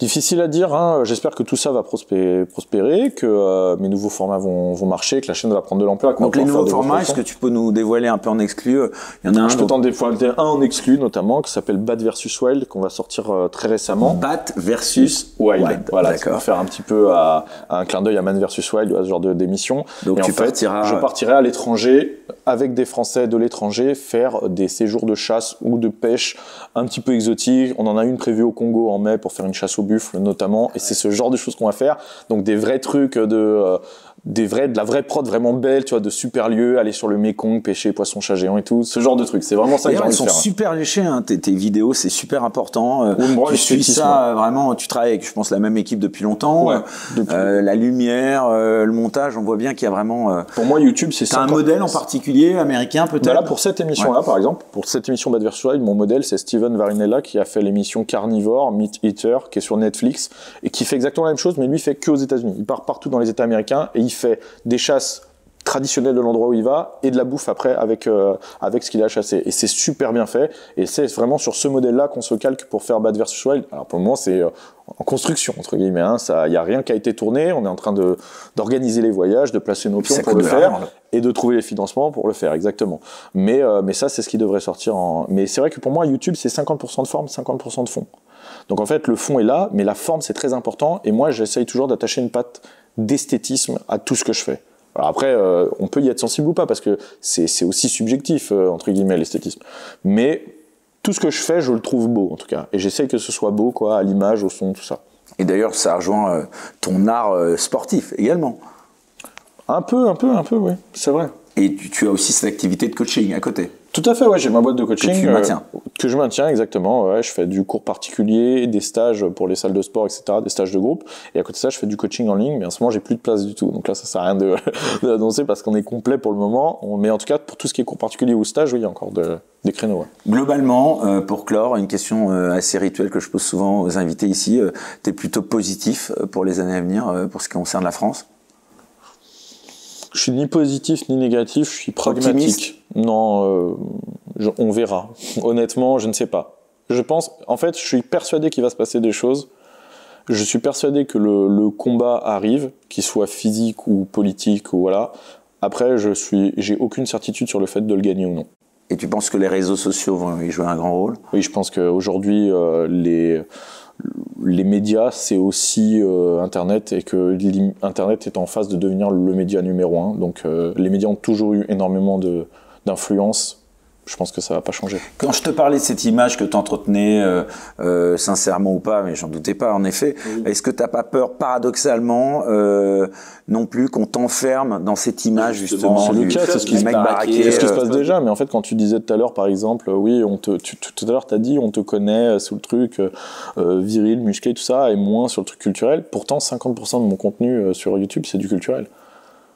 Difficile à dire, hein. J'espère que tout ça va prospérer, que mes nouveaux formats vont marcher, que la chaîne va prendre de l'ampleur. Donc les nouveaux formats, est-ce que tu peux nous dévoiler un peu en exclu? Il y en a un. Je peux t'en dévoiler un en exclu notamment, qui s'appelle Bat vs Wild, qu'on va sortir très récemment. Bat versus Wild. Voilà, ça va faire un petit peu un clin d'œil à Man vs Wild, ce genre d'émission. Donc je partirai à l'étranger, avec des Français de l'étranger, faire des séjours de chasse ou de pêche un petit peu exotiques. On en a une prévue au Congo en mai pour faire une chasse au buffle notamment, et c'est ce genre de choses qu'on va faire. Donc des vrais trucs de la vraie prod vraiment belle, tu vois, de super lieux, aller sur le Mékong, pêcher poisson chat géant et tout, ce genre de trucs. C'est vraiment ça que j'ai envie de faire. Ils sont super léchés, hein. Tes vidéos, c'est super important. Tu suis ça vraiment, tu travailles avec, je pense, la même équipe depuis longtemps. Ouais, la lumière, le montage, on voit bien qu'il y a vraiment. Pour moi, YouTube, c'est ça. T'as un modèle en particulier américain peut-être? Là, pour cette émission-là, par exemple, pour cette émission Bat vs Wild, mon modèle, c'est Steven Varinella qui a fait l'émission Carnivore, Meat Eater, qui est sur Netflix et qui fait exactement la même chose, mais lui fait que aux États-Unis. Il part partout dans les États américains et il fait des chasses traditionnel de l'endroit où il va et de la bouffe après avec ce qu'il a chassé. Et c'est super bien fait. Et c'est vraiment sur ce modèle-là qu'on se calque pour faire Bad vs Wild. Alors pour le moment, c'est en construction, entre guillemets. Hein. Il n'y a rien qui a été tourné. On est en train d'organiser les voyages, de placer nos pions pour le faire et de trouver les financements pour le faire, exactement. Mais ça, c'est ce qui devrait sortir en... Mais c'est vrai que pour moi, YouTube, c'est 50% de forme, 50% de fond. Donc en fait, le fond est là, mais la forme, c'est très important. Et moi, j'essaye toujours d'attacher une patte d'esthétisme à tout ce que je fais. Alors après, on peut y être sensible ou pas, parce que c'est aussi subjectif, entre guillemets, l'esthétisme. Mais tout ce que je fais, je le trouve beau, en tout cas. Et j'essaye que ce soit beau, quoi, à l'image, au son, tout ça. Et d'ailleurs, ça rejoint ton art sportif également. Un peu, oui, c'est vrai. Et tu as aussi cette activité de coaching à côté. Tout à fait, ouais, j'ai ma boîte de coaching. Que tu maintiens. Que je maintiens, exactement. Ouais, je fais du cours particulier, des stages pour les salles de sport, etc., des stages de groupe. Et à côté de ça, je fais du coaching en ligne, mais en ce moment, j'ai plus de place du tout. Donc là, ça sert à rien d'annoncer parce qu'on est complet pour le moment. Mais en tout cas, pour tout ce qui est cours particulier ou stage, oui, il y a encore des créneaux. Ouais. Globalement, pour clore, une question assez rituelle que je pose souvent aux invités ici. Tu es plutôt positif pour les années à venir, pour ce qui concerne la France ? Je suis ni positif ni négatif, je suis pragmatique. Optimiste. Non, on verra. Honnêtement, je ne sais pas. Je pense, en fait, je suis persuadé qu'il va se passer des choses. Je suis persuadé que le combat arrive, qu'il soit physique ou politique ou voilà. Après, j'ai aucune certitude sur le fait de le gagner ou non. Et tu penses que les réseaux sociaux vont y jouer un grand rôle ? Oui, je pense qu'aujourd'hui, les médias, c'est aussi Internet, et que Internet est en phase de devenir le média numéro 1. Donc les médias ont toujours eu énormément d'influence. Je pense que ça va pas changer. Quand je te parlais de cette image que tu entretenais, sincèrement ou pas, mais j'en doutais pas en effet, oui. Est-ce que tu n'as pas peur, paradoxalement, non plus qu'on t'enferme dans cette image justement c'est le cas, c'est ce qui se passe déjà. Mais en fait, quand tu disais tout à l'heure, par exemple, oui, tout à l'heure tu as dit, on te connaît sous le truc viril, musclé, tout ça, et moins sur le truc culturel. Pourtant, 50% de mon contenu sur YouTube, c'est du culturel.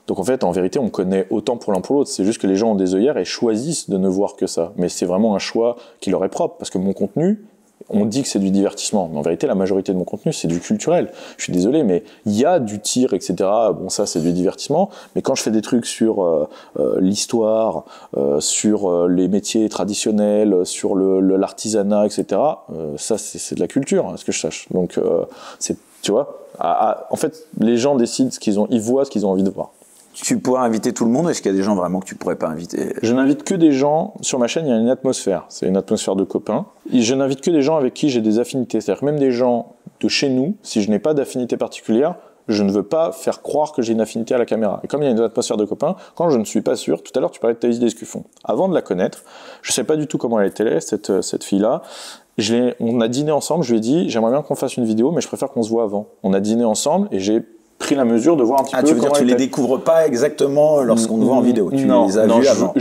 Donc en fait, en vérité, on me connaît autant pour l'un pour l'autre. C'est juste que les gens ont des œillères et choisissent de ne voir que ça. Mais c'est vraiment un choix qui leur est propre. Parce que mon contenu, on dit que c'est du divertissement. Mais en vérité, la majorité de mon contenu, c'est du culturel. Je suis désolé, mais il y a du tir, etc. Bon, ça, c'est du divertissement. Mais quand je fais des trucs sur l'histoire, sur les métiers traditionnels, sur l'artisanat, etc., ça, c'est de la culture, à ce que je sache. Donc, tu vois, en fait, les gens décident ils voient ce qu'ils ont envie de voir. Tu pourras inviter tout le monde, est-ce qu'il y a des gens vraiment que tu pourrais pas inviter ? Je n'invite que des gens, sur ma chaîne il y a une atmosphère, c'est une atmosphère de copains, et je n'invite que des gens avec qui j'ai des affinités, c'est-à-dire que même des gens de chez nous, si je n'ai pas d'affinité particulière, je ne veux pas faire croire que j'ai une affinité à la caméra. Et comme il y a une atmosphère de copains, quand je ne suis pas sûr, tout à l'heure tu parlais de Thaïs Descuffon, avant de la connaître, je ne sais pas du tout comment elle était, cette fille-là, on a dîné ensemble, je lui ai dit, j'aimerais bien qu'on fasse une vidéo, mais je préfère qu'on se voit avant. On a dîné ensemble et j'ai pris la mesure de voir un petit peu. Tu veux dire, tu les découvres pas exactement lorsqu'on te voit en vidéo, tu les as vus avant.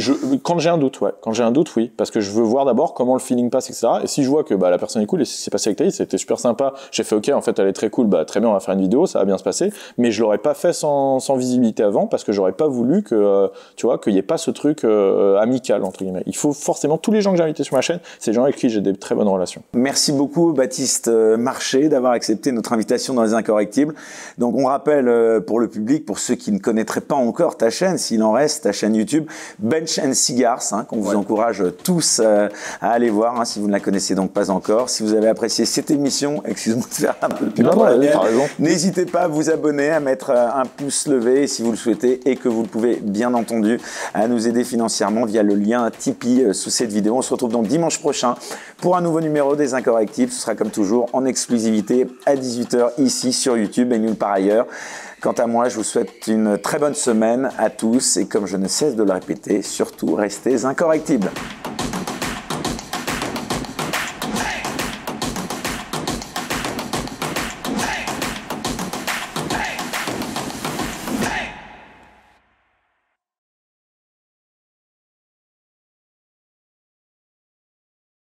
Quand j'ai un doute, ouais. Quand j'ai un doute, oui. Parce que je veux voir d'abord comment le feeling passe, etc. Et si je vois que la personne est cool, et c'est passé avec Thaïs, c'était super sympa, j'ai fait ok, en fait elle est très cool, très bien, on va faire une vidéo, ça va bien se passer. Mais je l'aurais pas fait sans visibilité avant, parce que j'aurais pas voulu que, tu vois, qu'il y ait pas ce truc amical, entre guillemets. Il faut forcément, tous les gens que j'ai invités sur ma chaîne, c'est des gens avec qui j'ai des très bonnes relations. Merci beaucoup Baptiste Marché d'avoir accepté notre invitation dans Les Incorrectibles. Donc on rappelle pour le public, pour ceux qui ne connaîtraient pas encore ta chaîne, s'il en reste, ta chaîne YouTube, Bench and Cigars, qu'on vous encourage tous à aller voir, si vous ne la connaissez donc pas encore. Si vous avez apprécié cette émission, excuse-moi de faire un peu de pub, n'hésitez pas à vous abonner, à mettre un pouce levé si vous le souhaitez et que vous le pouvez bien entendu, à nous aider financièrement via le lien Tipeee sous cette vidéo. On se retrouve donc dimanche prochain pour un nouveau numéro des Incorrectibles. Ce sera comme toujours en exclusivité à 18h ici sur YouTube et nulle part ailleurs. Quant à moi, je vous souhaite une très bonne semaine à tous et comme je ne cesse de le répéter, surtout restez incorrectibles.